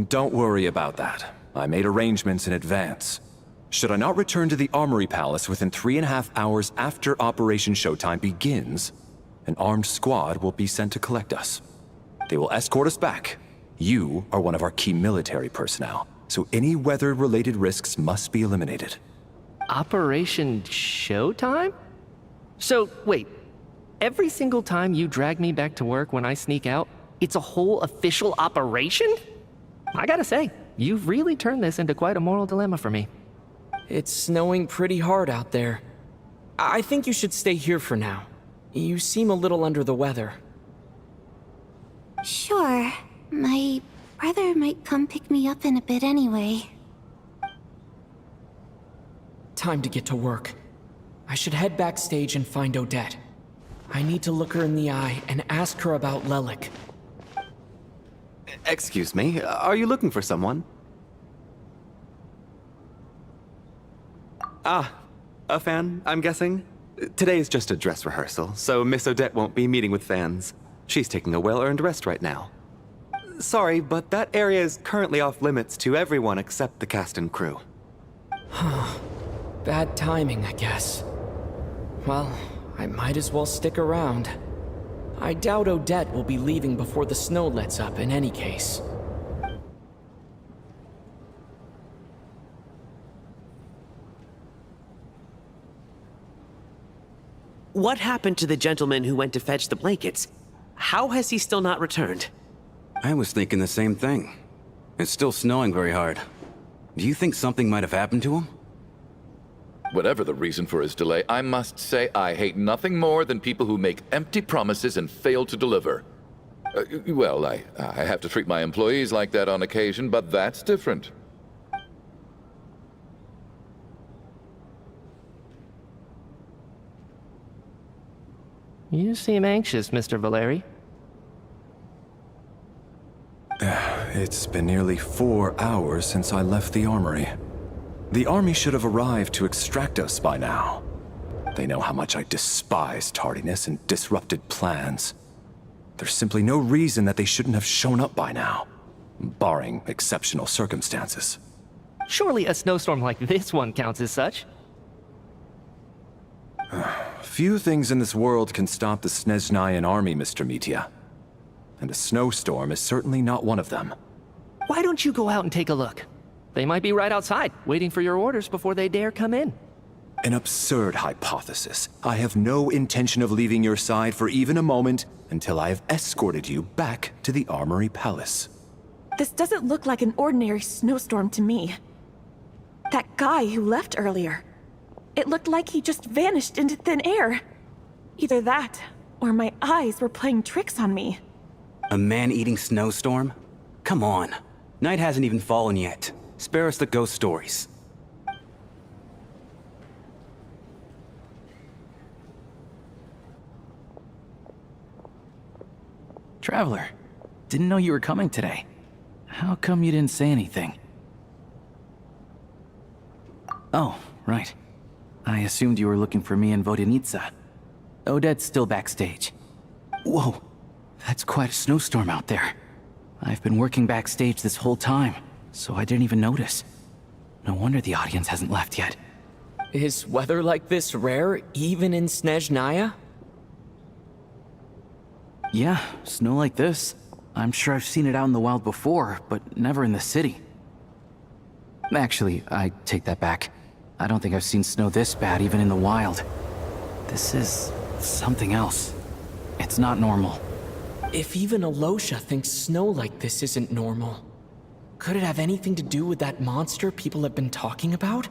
S16: Don't worry about that. I made arrangements in advance. Should I not return to the Armory Palace within 3.5 hours after Operation Showtime begins, an armed squad will be sent to collect us. They will escort us back. You are one of our key military personnel, so any weather-related risks must be eliminated.
S17: Operation Showtime? So, wait. Every single time you drag me back to work when I sneak out, it's a whole official operation? I gotta say, you've really turned this into quite a moral dilemma for me.
S2: It's snowing pretty hard out there. I think you should stay here for now. You seem a little under the weather.
S1: Sure. My brother might come pick me up in a bit anyway.
S2: Time to get to work. I should head backstage and find Odette. I need to look her in the eye and ask her about Lelik.
S13: Excuse me, are you looking for someone? A fan, I'm guessing? Today is just a dress rehearsal, so Miss Odette won't be meeting with fans. She's taking a well-earned rest right now. Sorry, but that area is currently off limits to everyone except the cast and crew.
S2: Bad timing, I guess. Well, I might as well stick around. I doubt Odette will be leaving before the snow lets up in any case.
S8: What happened to the gentleman who went to fetch the blankets? How has he still not returned?
S19: I was thinking the same thing. It's still snowing very hard. Do you think something might have happened to him?
S18: Whatever the reason for his delay, I must say I hate nothing more than people who make empty promises and fail to deliver. Well, I have to treat my employees like that on occasion, but that's different.
S17: You seem anxious, Mr. Valeri.
S16: It's been nearly 4 hours since I left the armory. The army should have arrived to extract us by now. They know how much I despise tardiness and disrupted plans. There's simply no reason that they shouldn't have shown up by now, barring exceptional circumstances.
S17: Surely a snowstorm like this one counts as such.
S16: Few things in this world can stop the Snezhnayan army, Mr. Mitya. And a snowstorm is certainly not one of them.
S17: Why don't you go out and take a look? They might be right outside, waiting for your orders before they dare come in.
S16: An absurd hypothesis. I have no intention of leaving your side for even a moment until I have escorted you back to the Armory Palace.
S20: This doesn't look like an ordinary snowstorm to me. That guy who left earlier. It looked like he just vanished into thin air. Either that, or my eyes were playing tricks on me.
S19: A man-eating snowstorm? Come on. Night hasn't even fallen yet. Spare us the ghost stories.
S21: Traveler, didn't know you were coming today. How come you didn't say anything? Oh, right. I assumed you were looking for me and Vodenitsa. Odette's still backstage. Whoa, that's quite a snowstorm out there. I've been working backstage this whole time, so I didn't even notice. No wonder the audience hasn't left yet.
S2: Is weather like this rare, even in Snezhnaya?
S21: Yeah, snow like this. I'm sure I've seen it out in the wild before, but never in the city. Actually, I take that back. I don't think I've seen snow this bad even in the wild. This is something else. It's not normal.
S2: If even Alosha thinks snow like this isn't normal, could it have anything to do with that monster people have been talking about?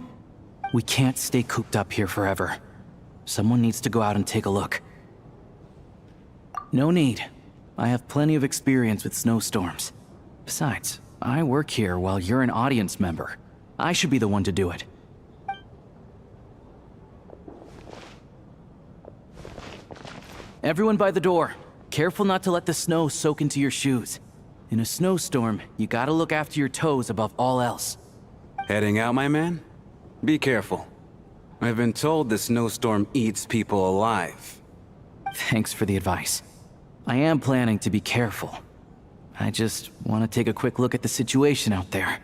S21: We can't stay cooped up here forever. Someone needs to go out and take a look. No need. I have plenty of experience with snowstorms. Besides, I work here while you're an audience member. I should be the one to do it. Everyone by the door. Careful not to let the snow soak into your shoes. In a snowstorm, you gotta look after your toes above all else.
S19: Heading out, my man? Be careful. I've been told the snowstorm eats people alive.
S21: Thanks for the advice. I am planning to be careful. I just want to take a quick look at the situation out there.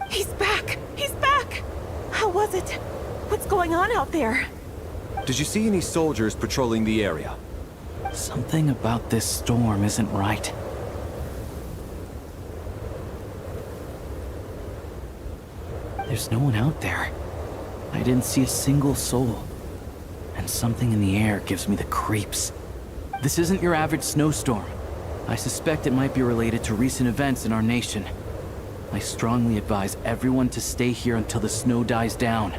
S20: He's back! He's back! How was it? What's going on out there?
S16: Did you see any soldiers patrolling the area?
S21: Something about this storm isn't right. There's no one out there. I didn't see a single soul. And something in the air gives me the creeps. This isn't your average snowstorm. I suspect it might be related to recent events in our nation. I strongly advise everyone to stay here until the snow dies down.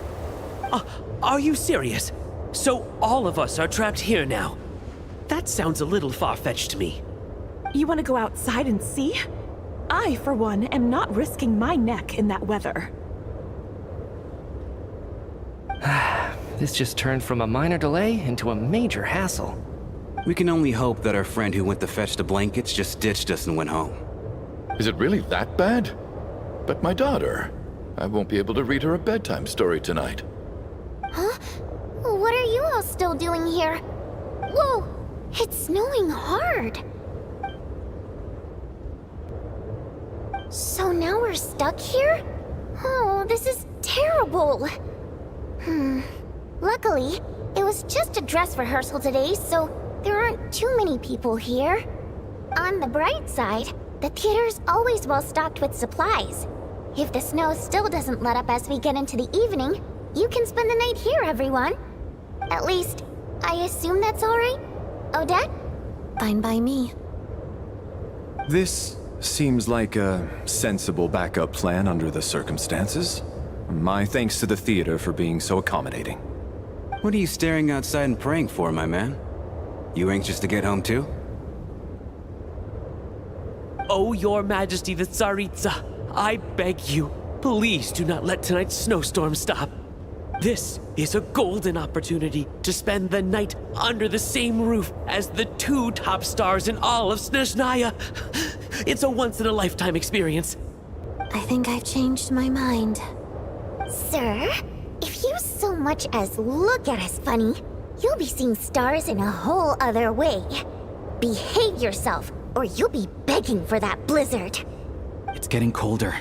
S8: Are you serious? So all of us are trapped here now? That sounds a little far-fetched to me.
S20: You want to go outside and see? I, for one, am not risking my neck in that weather.
S17: This just turned from a minor delay into a major hassle.
S19: We can only hope that our friend who went to fetch the blankets just ditched us and went home.
S18: Is it really that bad? But my daughter, I won't be able to read her a bedtime story tonight.
S1: Huh? What are you all still doing here? Whoa! It's snowing hard! So now we're stuck here? Oh, this is terrible! Luckily, it was just a dress rehearsal today, so there aren't too many people here. On the bright side, the theater's always well stocked with supplies. If the snow still doesn't let up as we get into the evening, you can spend the night here, everyone. At least, I assume that's alright? Odette?
S11: Fine by me.
S16: This seems like a sensible backup plan under the circumstances. My thanks to the theater for being so accommodating.
S19: What are you staring outside and praying for, my man? You anxious to get home too?
S8: Oh, Your Majesty the Tsaritsa, I beg you, please do not let tonight's snowstorm stop. This is a golden opportunity to spend the night under the same roof as the two top stars in all of Snezhnaya. It's a once-in-a-lifetime experience.
S11: I think I've changed my mind.
S1: Sir, if you so much as look at us funny, you'll be seeing stars in a whole other way. Behave yourself, or you'll be begging for that blizzard.
S21: It's getting colder.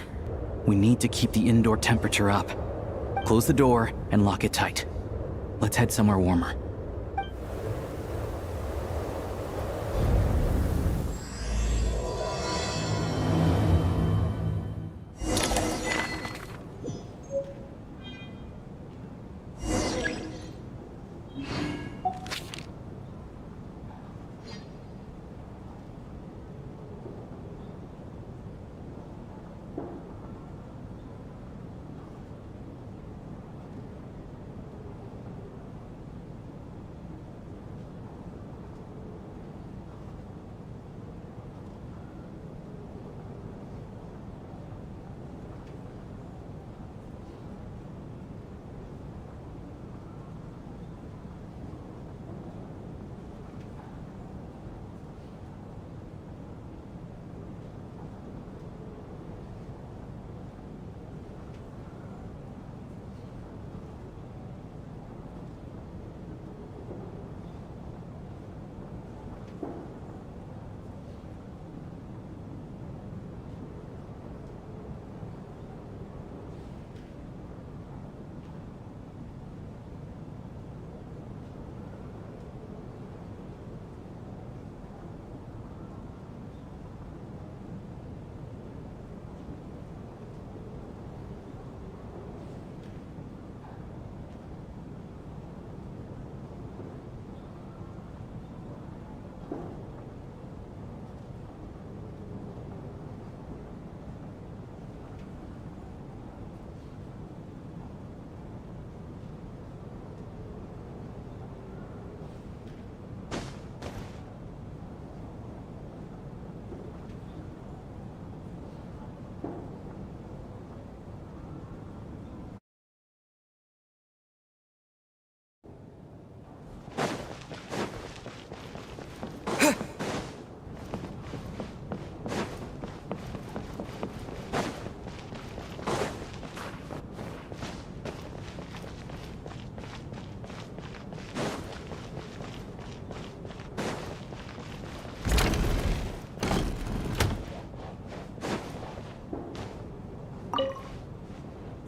S21: We need to keep the indoor temperature up. Close the door and lock it tight. Let's head somewhere warmer.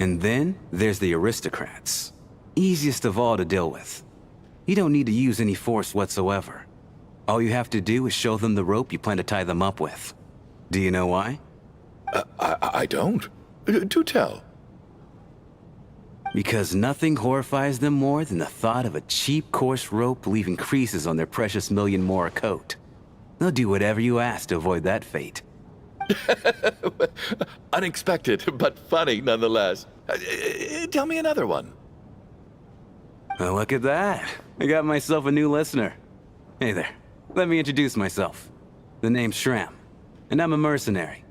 S19: And then there's the aristocrats. Easiest of all to deal with. You don't need to use any force whatsoever. All you have to do is show them the rope you plan to tie them up with. Do you know why?
S18: I don't. Do tell.
S19: Because nothing horrifies them more than the thought of a cheap, coarse rope leaving creases on their precious million Mora coat. They'll do whatever you ask to avoid that fate.
S18: Unexpected, but funny nonetheless. Tell me another one.
S19: Well, look at that. I got myself a new listener. Hey there. Let me introduce myself. The name's Shram, and I'm a mercenary.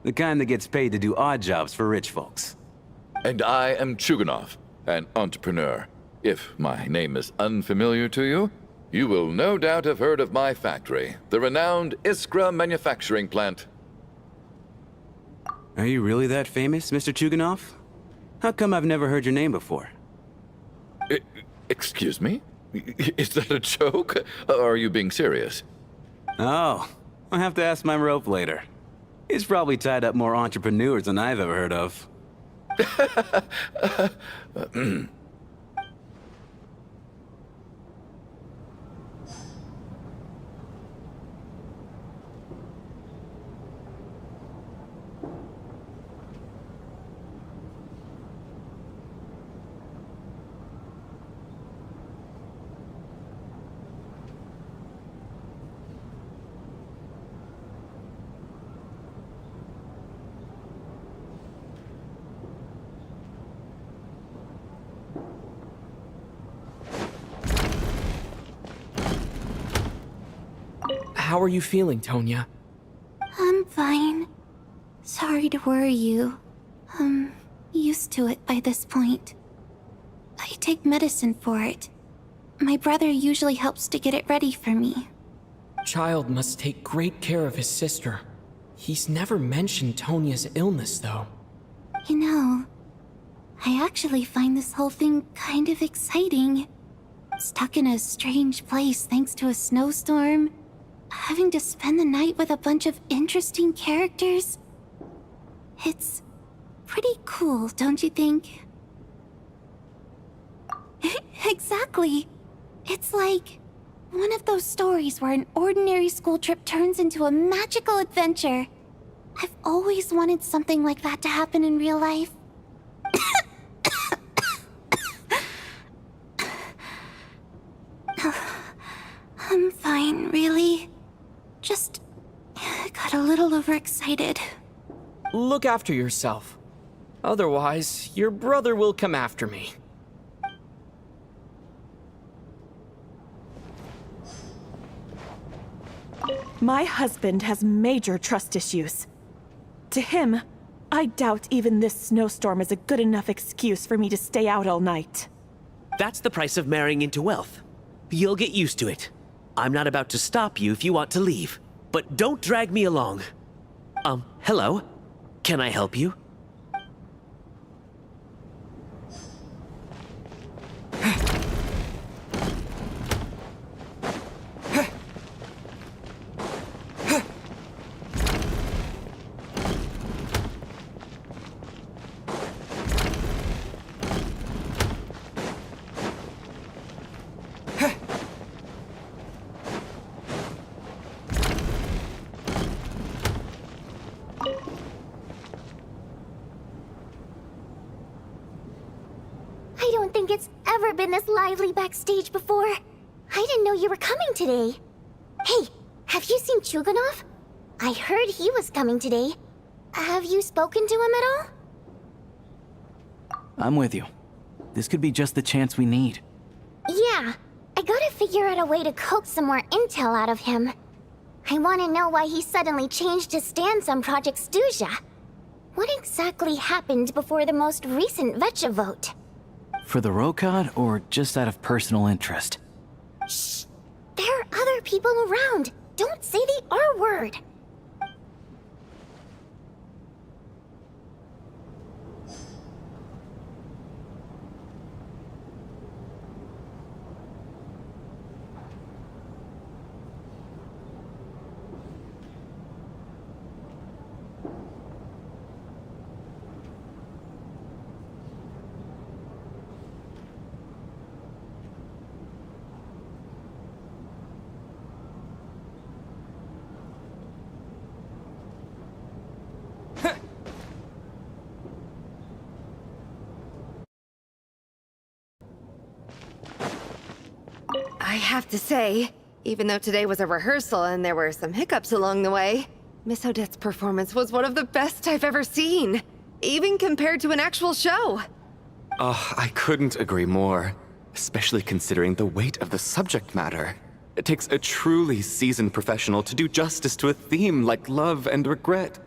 S19: The kind that gets paid to do odd jobs for rich folks.
S18: And I am Chuganov, an entrepreneur. If my name is unfamiliar to you, you will no doubt have heard of my factory, the renowned Iskra manufacturing plant.
S19: Are you really that famous, Mr. Chuganov? How come I've never heard your name before?
S18: Excuse me? Is that a joke? Or are you being serious?
S19: Oh, I'll have to ask my rope later. He's probably tied up more entrepreneurs than I've ever heard of.
S2: How are you feeling, Tonya?
S1: I'm fine. Sorry to worry you. I'm used to it by this point. I take medicine for it. My brother usually helps to get it ready for me.
S2: Child must take great care of his sister. He's never mentioned Tonya's illness, though.
S1: You know, I actually find this whole thing kind of exciting. Stuck in a strange place thanks to a snowstorm. Having to spend the night with a bunch of interesting characters. It's pretty cool, don't you think? Exactly. It's like one of those stories where an ordinary school trip turns into a magical adventure. I've always wanted something like that to happen in real life. I'm fine, really. Just got a little overexcited.
S2: Look after yourself. Otherwise, your brother will come after me.
S20: My husband has major trust issues. To him, I doubt even this snowstorm is a good enough excuse for me to stay out all night.
S8: That's the price of marrying into wealth. You'll get used to it. I'm not about to stop you if you want to leave. But don't drag me along. Hello? Can I help you?
S1: I don't think it's ever been this lively backstage before. I didn't know you were coming today. Hey, have you seen Chuganov? I heard he was coming today. Have you spoken to him at all?
S21: I'm with you. This could be just the chance we need.
S1: Yeah, I gotta figure out a way to coax some more intel out of him. I want to know why he suddenly changed his stance on Project Stuja. What exactly happened before the most recent Vetcha vote?
S21: For the Rokad, or just out of personal interest?
S1: Shh! There are other people around. Don't say the R word.
S14: I have to say, even though today was a rehearsal and there were some hiccups along the way, Miss Odette's performance was one of the best I've ever seen, even compared to an actual show.
S13: Oh, I couldn't agree more, especially considering the weight of the subject matter. It takes a truly seasoned professional to do justice to a theme like love and regret.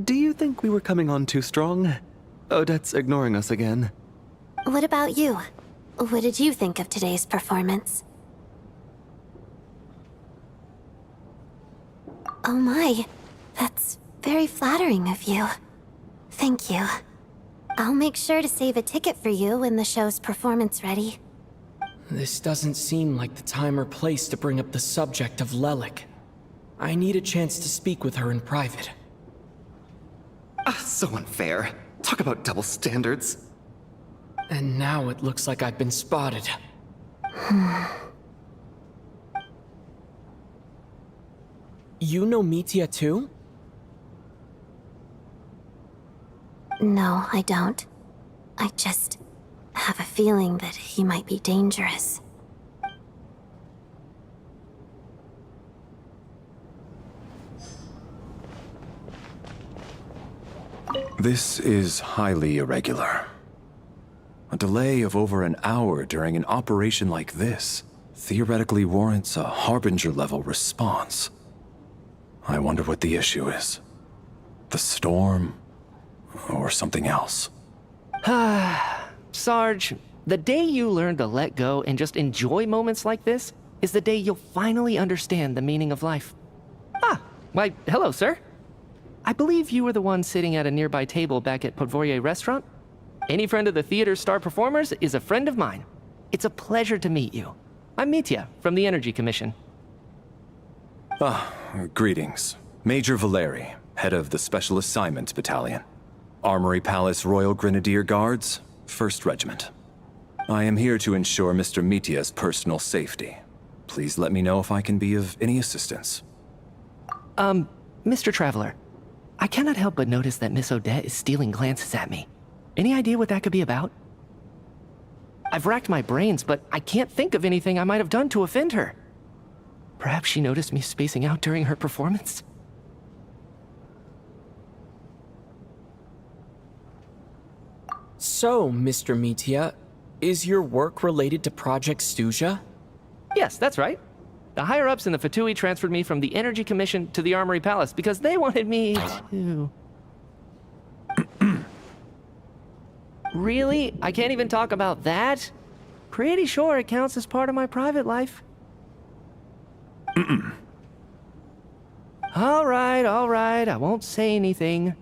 S13: Do you think we were coming on too strong? Odette's ignoring us again.
S9: What about you? What did you think of today's performance? Oh my, that's very flattering of you. Thank you. I'll make sure to save a ticket for you when the show's performance ready.
S2: This doesn't seem like the time or place to bring up the subject of Lelik. I need a chance to speak with her in private.
S13: So unfair. Talk about double standards.
S2: And now it looks like I've been spotted. You know Mitya too?
S9: No, I don't. I just have a feeling that he might be dangerous.
S16: This is highly irregular. A delay of over an hour during an operation like this theoretically warrants a Harbinger-level response. I wonder what the issue is. The storm, or something else.
S17: Sarge, the day you learn to let go and just enjoy moments like this is the day you'll finally understand the meaning of life. Why, hello, sir. I believe you were the one sitting at a nearby table back at Podvorye Restaurant. Any friend of the theater's star performers is a friend of mine. It's a pleasure to meet you. I'm Mitya, from the Energy Commission.
S16: Greetings. Major Valeri, head of the Special Assignments Battalion. Armory Palace Royal Grenadier Guards, 1st Regiment. I am here to ensure Mr. Mitya's personal safety. Please let me know if I can be of any assistance.
S17: Mr. Traveler, I cannot help but notice that Miss Odette is stealing glances at me. Any idea what that could be about? I've racked my brains, but I can't think of anything I might have done to offend her. Perhaps she noticed me spacing out during her performance?
S2: So, Mr. Mitya, is your work related to Project Stuja?
S17: Yes, that's right. The higher-ups in the Fatui transferred me from the Energy Commission to the Armory Palace because they wanted me to... Really? I can't even talk about that? Pretty sure it counts as part of my private life. All right, I won't say anything.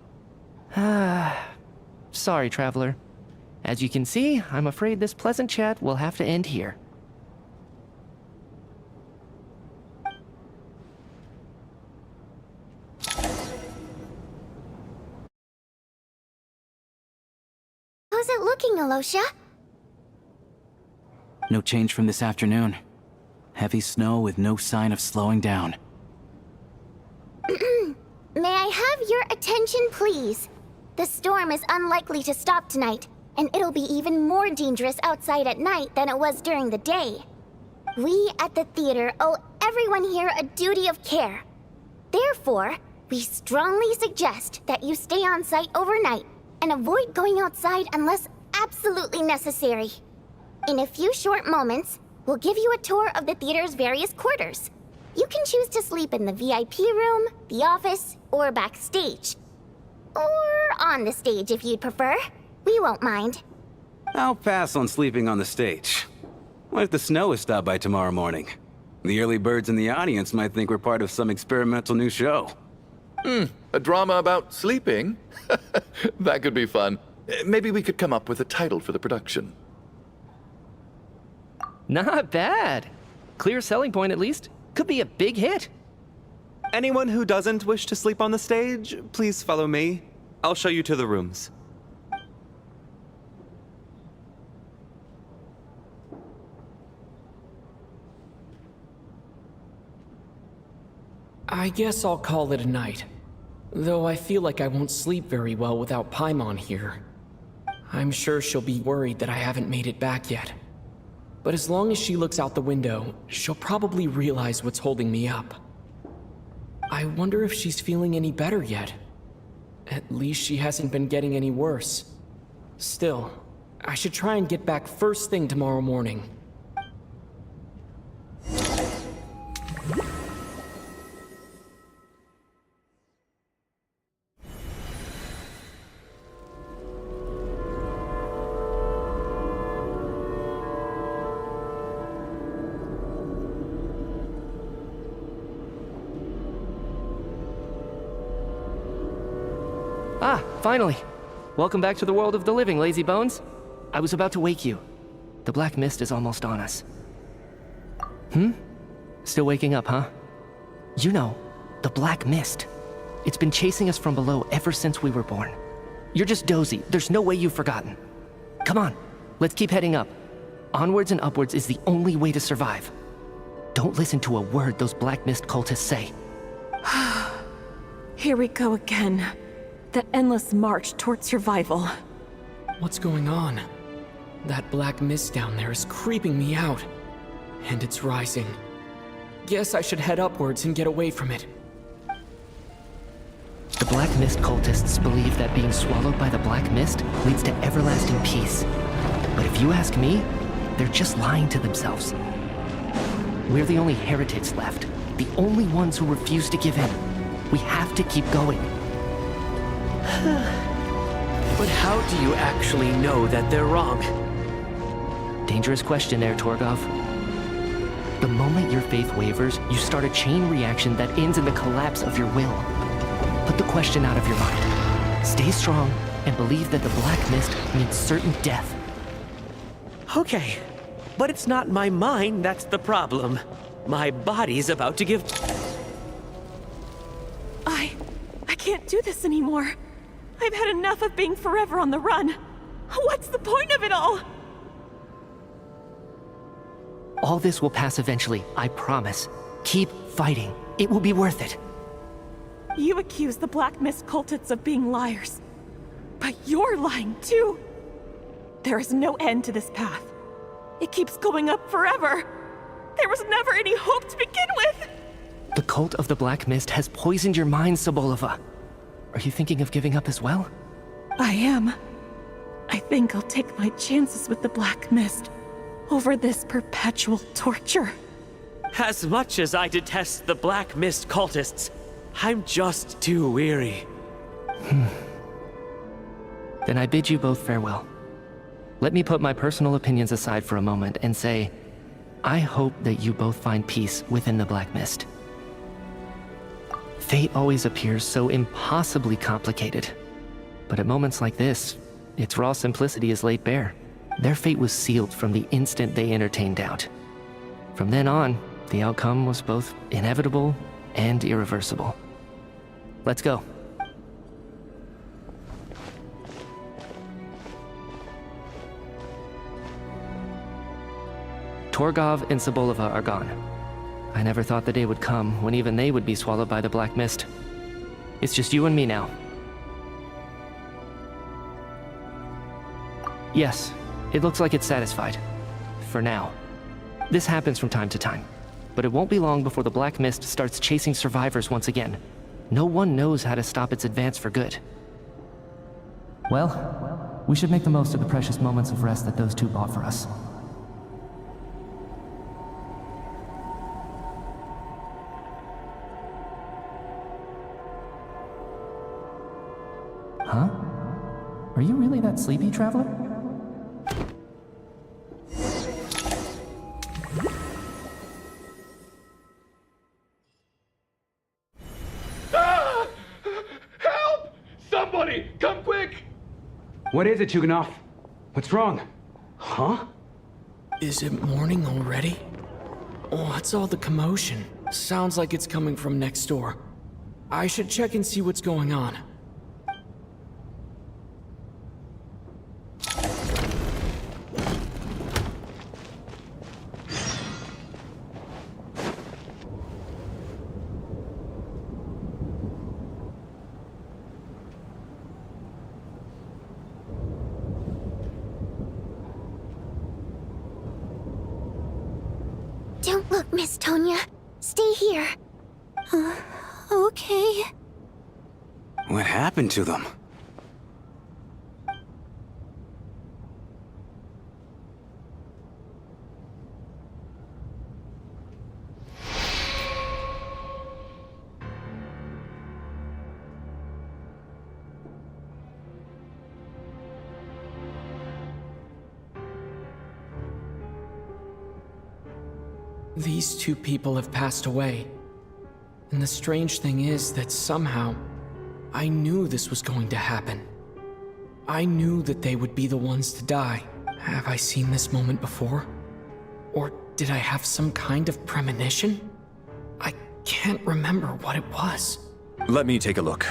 S17: Sorry, Traveler. As you can see, I'm afraid this pleasant chat will have to end here.
S1: How's it looking, Alosha?
S21: No change from this afternoon. Heavy snow with no sign of slowing down.
S1: May I have your attention, please? The storm is unlikely to stop tonight, and it'll be even more dangerous outside at night than it was during the day. We at the theater owe everyone here a duty of care. Therefore, we strongly suggest that you stay on site overnight and avoid going outside unless absolutely necessary. In a few short moments, we'll give you a tour of the theater's various quarters. You can choose to sleep in the VIP room, the office, or backstage. Or on the stage if you'd prefer. We won't mind.
S19: I'll pass on sleeping on the stage. What if the snow is stopped by tomorrow morning? The early birds in the audience might think we're part of some experimental new show.
S18: A drama about sleeping? That could be fun. Maybe we could come up with a title for the production.
S17: Not bad. Clear selling point, at least. Could be a big hit.
S13: Anyone who doesn't wish to sleep on the stage, please follow me. I'll show you to the rooms.
S2: I guess I'll call it a night. Though I feel like I won't sleep very well without Paimon here. I'm sure she'll be worried that I haven't made it back yet. But as long as she looks out the window, she'll probably realize what's holding me up. I wonder if she's feeling any better yet. At least she hasn't been getting any worse. Still, I should try and get back first thing tomorrow morning.
S17: Ah, finally! Welcome back to the world of the living, lazy bones. I was about to wake you. The black mist is almost on us. Still waking up, huh? You know, the black mist. It's been chasing us from below ever since we were born. You're just dozy. There's no way you've forgotten. Come on, let's keep heading up. Onwards and upwards is the only way to survive. Don't listen to a word those black mist cultists say.
S20: Here we go again. The endless march toward survival.
S2: What's going on? That black mist down there is creeping me out. And it's rising. Guess I should head upwards and get away from it.
S17: The black mist cultists believe that being swallowed by the black mist leads to everlasting peace. But if you ask me, they're just lying to themselves. We're the only heretics left. The only ones who refuse to give in. We have to keep going.
S8: But how do you actually know that they're wrong?
S17: Dangerous question there, Torgov. The moment your faith wavers, you start a chain reaction that ends in the collapse of your will. Put the question out of your mind. Stay strong and believe that the black mist means certain death.
S8: Okay, but it's not my mind that's the problem. My body's about to give...
S20: I can't do this anymore. I've had enough of being forever on the run. What's the point of it all?
S17: All this will pass eventually, I promise. Keep fighting. It will be worth it.
S20: You accuse the Black Mist cultists of being liars. But you're lying too. There is no end to this path. It keeps going up forever. There was never any hope to begin with.
S17: The cult of the Black Mist has poisoned your mind, Sobolova. Are you thinking of giving up as well?
S20: I am. I think I'll take my chances with the Black Mist over this perpetual torture.
S8: As much as I detest the Black Mist cultists, I'm just too weary.
S17: Then I bid you both farewell. Let me put my personal opinions aside for a moment and say, I hope that you both find peace within the Black Mist. Fate always appears so impossibly complicated. But at moments like this, its raw simplicity is laid bare. Their fate was sealed from the instant they entertained doubt. From then on, the outcome was both inevitable and irreversible. Let's go. Torgov and Sobolova are gone. I never thought the day would come when even they would be swallowed by the Black Mist. It's just you and me now. Yes, it looks like it's satisfied. For now. This happens from time to time. But it won't be long before the Black Mist starts chasing survivors once again. No one knows how to stop its advance for good. Well, we should make the most of the precious moments of rest that those two bought for us. Huh? Are you really that sleepy, traveler?
S12: Ah! Help! Somebody, come quick!
S19: What is it, Chuganov? What's wrong? Huh?
S2: Is it morning already? What's all the commotion? Sounds like it's coming from next door. I should check and see what's going on.
S1: Miss Tonya, stay here.
S9: Okay.
S19: What happened to them?
S2: These two people have passed away. And the strange thing is that somehow, I knew this was going to happen. I knew that they would be the ones to die. Have I seen this moment before? Or did I have some kind of premonition? I can't remember what it was.
S16: Let me take a look.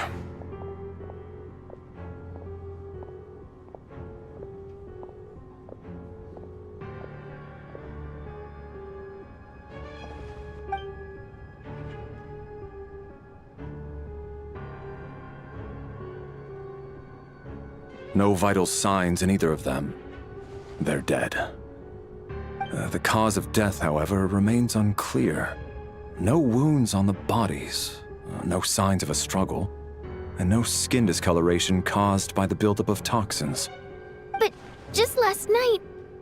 S16: No vital signs in either of them. They're dead. The cause of death, however, remains unclear. No wounds on the bodies, no signs of a struggle, and no skin discoloration caused by the buildup of toxins.
S1: But just last night,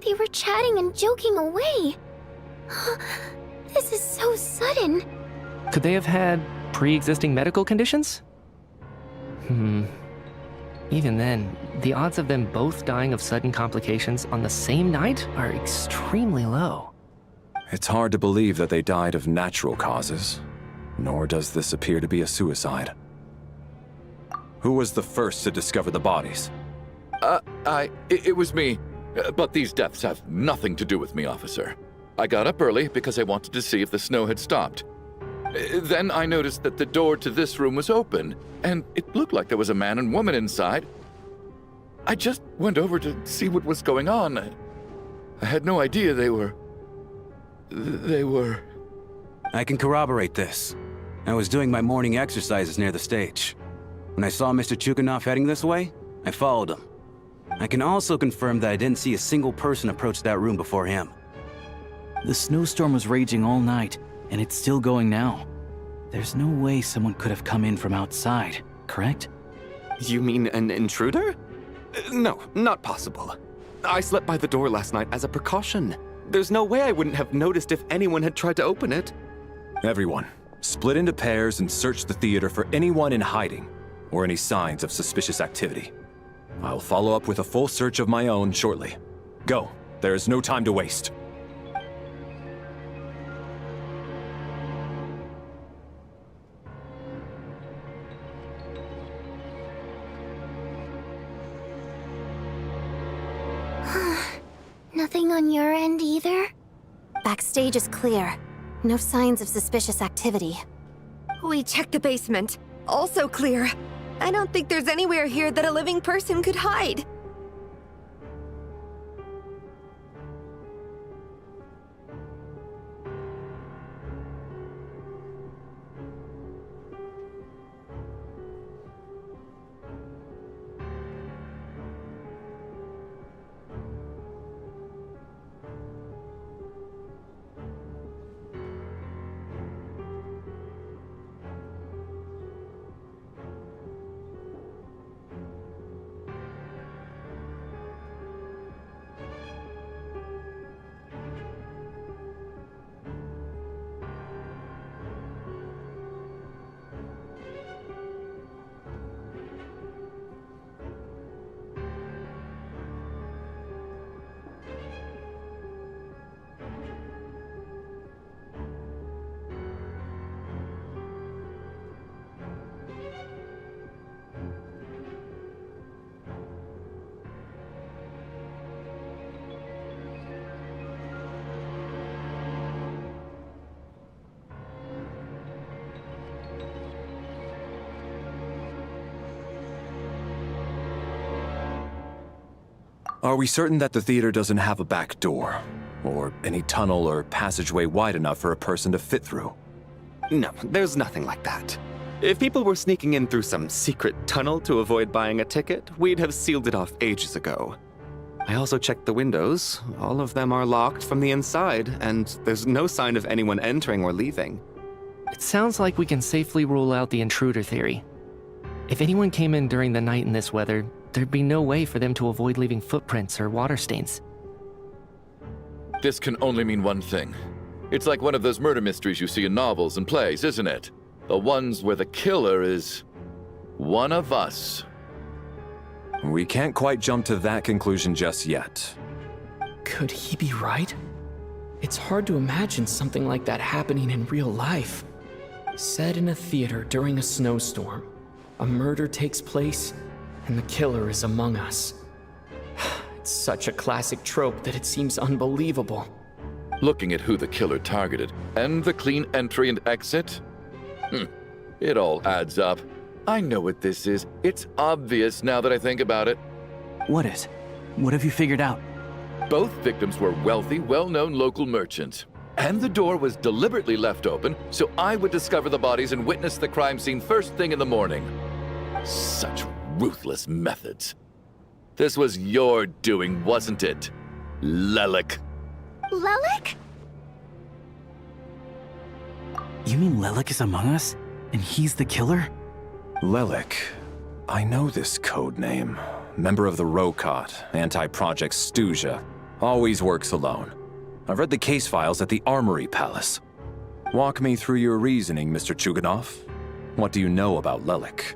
S1: they were chatting and joking away. This is so sudden.
S17: Could they have had pre-existing medical conditions? Even then, the odds of them both dying of sudden complications on the same night are extremely low.
S16: It's hard to believe that they died of natural causes, nor does this appear to be a suicide. Who was the first to discover the bodies?
S18: It was me. But these deaths have nothing to do with me, officer. I got up early because I wanted to see if the snow had stopped. Then I noticed that the door to this room was open, and it looked like there was a man and woman inside. I just went over to see what was going on. I had no idea they were...
S19: I can corroborate this. I was doing my morning exercises near the stage. When I saw Mr. Chukanov heading this way, I followed him. I can also confirm that I didn't see a single person approach that room before him.
S21: The snowstorm was raging all night, and it's still going now. There's no way someone could have come in from outside, correct?
S13: You mean an intruder? No, not possible. I slept by the door last night as a precaution. There's no way I wouldn't have noticed if anyone had tried to open it.
S16: Everyone, split into pairs and search the theater for anyone in hiding, or any signs of suspicious activity. I'll follow up with a full search of my own shortly. Go, there is no time to waste.
S1: Nothing on your end either?
S9: Backstage is clear. No signs of suspicious activity.
S14: We checked the basement. Also clear. I don't think there's anywhere here that a living person could hide.
S16: Are we certain that the theater doesn't have a back door? Or any tunnel or passageway wide enough for a person to fit through?
S13: No, there's nothing like that. If people were sneaking in through some secret tunnel to avoid buying a ticket, we'd have sealed it off ages ago. I also checked the windows. All of them are locked from the inside, and there's no sign of anyone entering or leaving.
S17: It sounds like we can safely rule out the intruder theory. If anyone came in during the night in this weather, there'd be no way for them to avoid leaving footprints or water stains.
S18: This can only mean one thing. It's like one of those murder mysteries you see in novels and plays, isn't it? The ones where the killer is one of us.
S16: We can't quite jump to that conclusion just yet.
S2: Could he be right? It's hard to imagine something like that happening in real life. Set in a theater during a snowstorm, a murder takes place, and the killer is among us. It's such a classic trope that it seems unbelievable.
S18: Looking at who the killer targeted, and the clean entry and exit, it all adds up. I know what this is. It's obvious now that I think about it.
S21: What is? What have you figured out?
S18: Both victims were wealthy, well-known local merchants. And the door was deliberately left open so I would discover the bodies and witness the crime scene first thing in the morning. Such ruthless methods. This was your doing, wasn't it, Lelik?
S1: Lelik?
S21: You mean Lelik is among us? And he's the killer?
S16: Lelik. I know this code name. Member of the Rokot, anti-Project Stuja. Always works alone. I've read the case files at the Armory Palace. Walk me through your reasoning, Mr. Chuganov. What do you know about Lelik?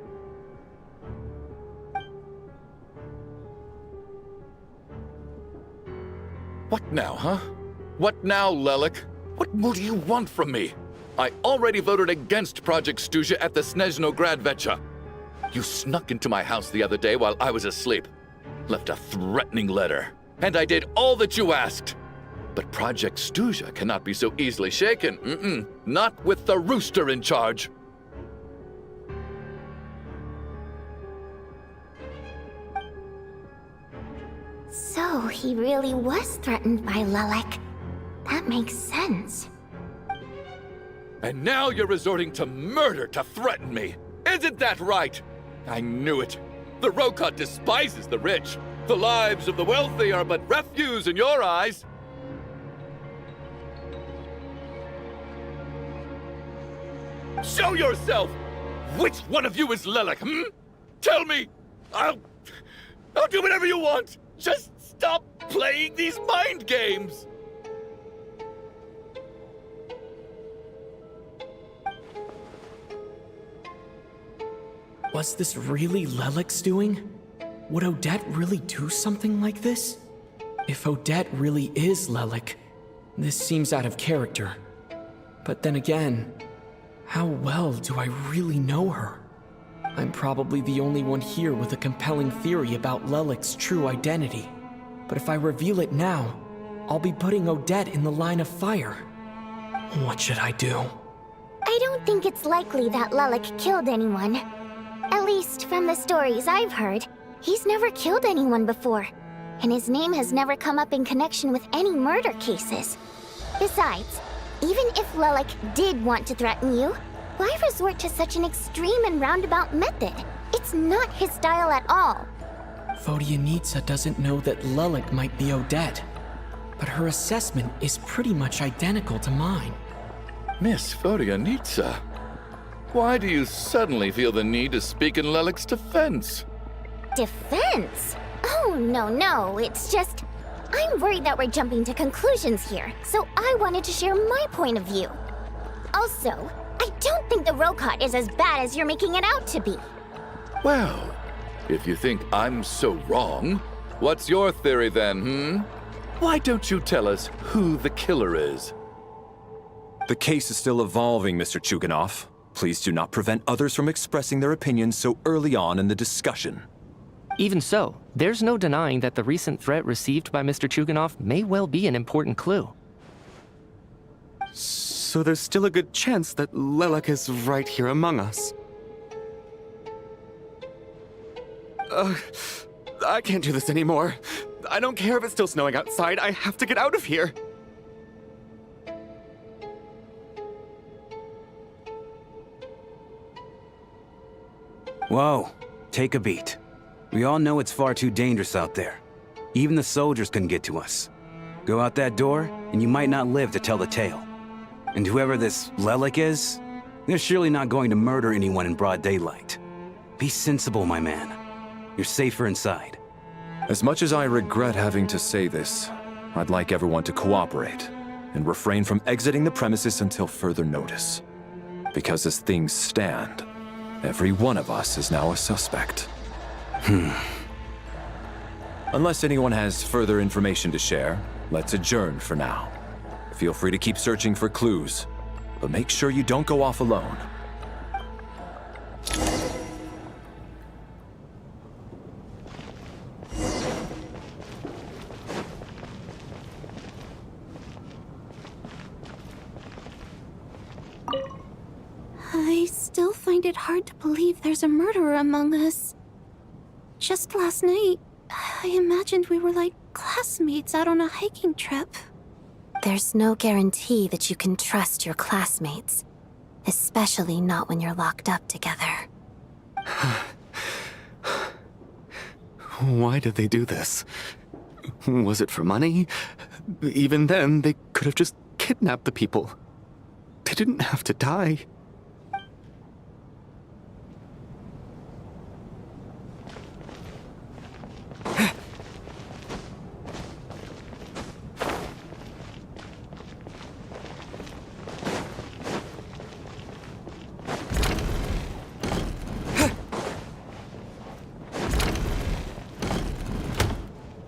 S18: What now, huh? What now, Lelik? What more do you want from me? I already voted against Project Stuja at the Snezhno Gradvecha. You snuck into my house the other day while I was asleep. Left a threatening letter. And I did all that you asked. But Project Stuja cannot be so easily shaken. Not with the rooster in charge.
S1: So he really was threatened by Lelik. That makes sense.
S18: And now you're resorting to murder to threaten me. Isn't that right? I knew it. The Rokot despises the rich. The lives of the wealthy are but refuse in your eyes. Show yourself! Which one of you is Lelik, Tell me! I'll do whatever you want! Just stop playing these mind games!
S2: Was this really Lelik's doing? Would Odette really do something like this? If Odette really is Lelik, this seems out of character. But then again, how well do I really know her? I'm probably the only one here with a compelling theory about Lelik's true identity. But if I reveal it now, I'll be putting Odette in the line of fire. What should I do?
S1: I don't think it's likely that Lelik killed anyone. At least from the stories I've heard, he's never killed anyone before. And his name has never come up in connection with any murder cases. Besides, even if Lelik did want to threaten you, why resort to such an extreme and roundabout method? It's not his style at all.
S2: Vodyanitsa doesn't know that Lelik might be Odette, but her assessment is pretty much identical to mine.
S18: Miss Vodyanitsa, why do you suddenly feel the need to speak in Lelik's defense?
S1: Defense? Oh, no, it's just... I'm worried that we're jumping to conclusions here, so I wanted to share my point of view. Also, I don't think the Rokot is as bad as you're making it out to be.
S18: Well, if you think I'm so wrong, what's your theory then, Why don't you tell us who the killer is?
S16: The case is still evolving, Mr. Chuganov. Please do not prevent others from expressing their opinions so early on in the discussion.
S17: Even so, there's no denying that the recent threat received by Mr. Chuganov may well be an important clue.
S13: So there's still a good chance that Lelik is right here among us. I can't do this anymore. I don't care if it's still snowing outside. I have to get out of here.
S21: Whoa, take a beat. We all know it's far too dangerous out there.
S19: Even the soldiers couldn't get to us. Go out that door, and you might not live to tell the tale. And whoever this Lelik is, they're surely not going to murder anyone in broad daylight. Be sensible, my man. You're safer inside.
S16: As much as I regret having to say this, I'd like everyone to cooperate and refrain from exiting the premises until further notice. Because as things stand, every one of us is now a suspect. Unless anyone has further information to share, let's adjourn for now. Feel free to keep searching for clues, but make sure you don't go off alone.
S9: I still find it hard to believe there's a murderer among us. Just last night, I imagined we were like classmates out on a hiking trip. There's no guarantee that you can trust your classmates, especially not when you're locked up together.
S13: Why did they do this? Was it for money? Even then, they could have just kidnapped the people. They didn't have to die.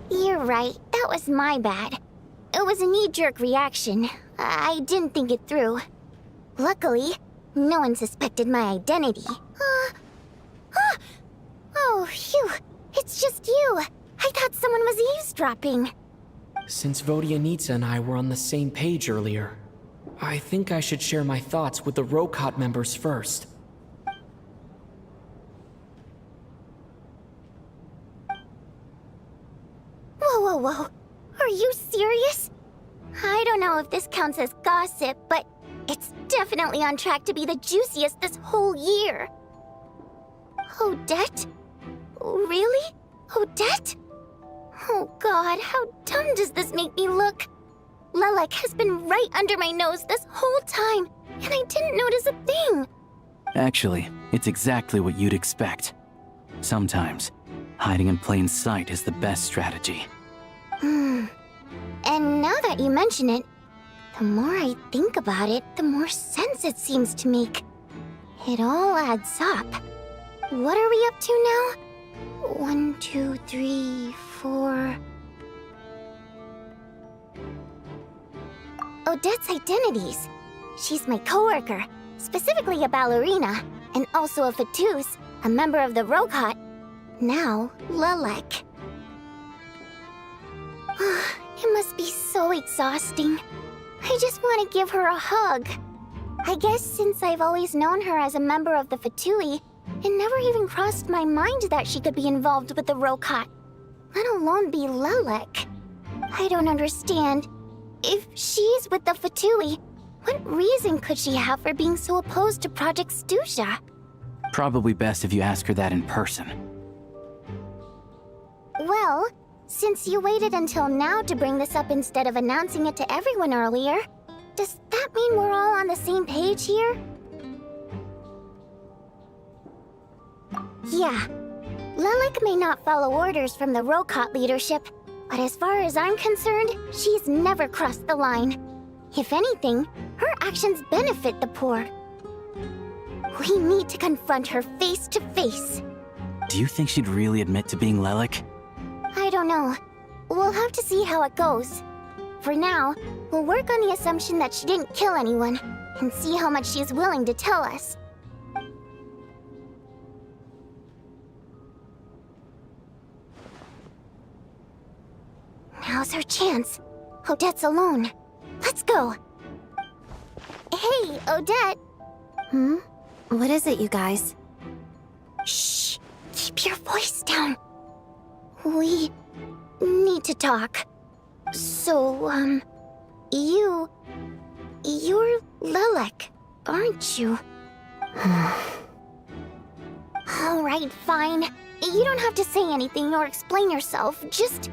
S1: You're right, that was my bad. It was a knee-jerk reaction. I didn't think it through. Luckily, no one suspected my identity. Oh, phew. It's just you. I thought someone was eavesdropping.
S2: Since Vodianitsa and I were on the same page earlier, I think I should share my thoughts with the Rokot members first.
S1: Whoa. Are you serious? I don't know if this counts as gossip, but it's definitely on track to be the juiciest this whole year. Odette? Really? Odette? Oh god, how dumb does this make me look? Lelik has been right under my nose this whole time, and I didn't notice a thing.
S21: Actually, it's exactly what you'd expect. Sometimes, hiding in plain sight is the best strategy.
S1: And now that you mention it, the more I think about it, the more sense it seems to make. It all adds up. What are we up to now? 1, 2, 3, 4... Odette's identities. She's my coworker, specifically a ballerina, and also a Fatous, a member of the Rokot. Now, Lelik. It must be so exhausting. I just want to give her a hug. I guess since I've always known her as a member of the Fatui, it never even crossed my mind that she could be involved with the Rokot, let alone be Lelik. I don't understand. If she's with the Fatui, what reason could she have for being so opposed to Project Stusha?
S21: Probably best if you ask her that in person.
S1: Well, since you waited until now to bring this up instead of announcing it to everyone earlier, does that mean we're all on the same page here? Yeah. Lelik may not follow orders from the Rokot leadership, but as far as I'm concerned, she's never crossed the line. If anything, her actions benefit the poor. We need to confront her face to face.
S21: Do you think she'd really admit to being Lelik?
S1: I don't know. We'll have to see how it goes. For now, we'll work on the assumption that she didn't kill anyone, and see how much she's willing to tell us. Now's her chance. Odette's alone. Let's go. Hey, Odette.
S9: What is it, you guys?
S1: Shh. Keep your voice down. We need to talk. So, you're Lelik, aren't you? All right, fine. You don't have to say anything or explain yourself. Just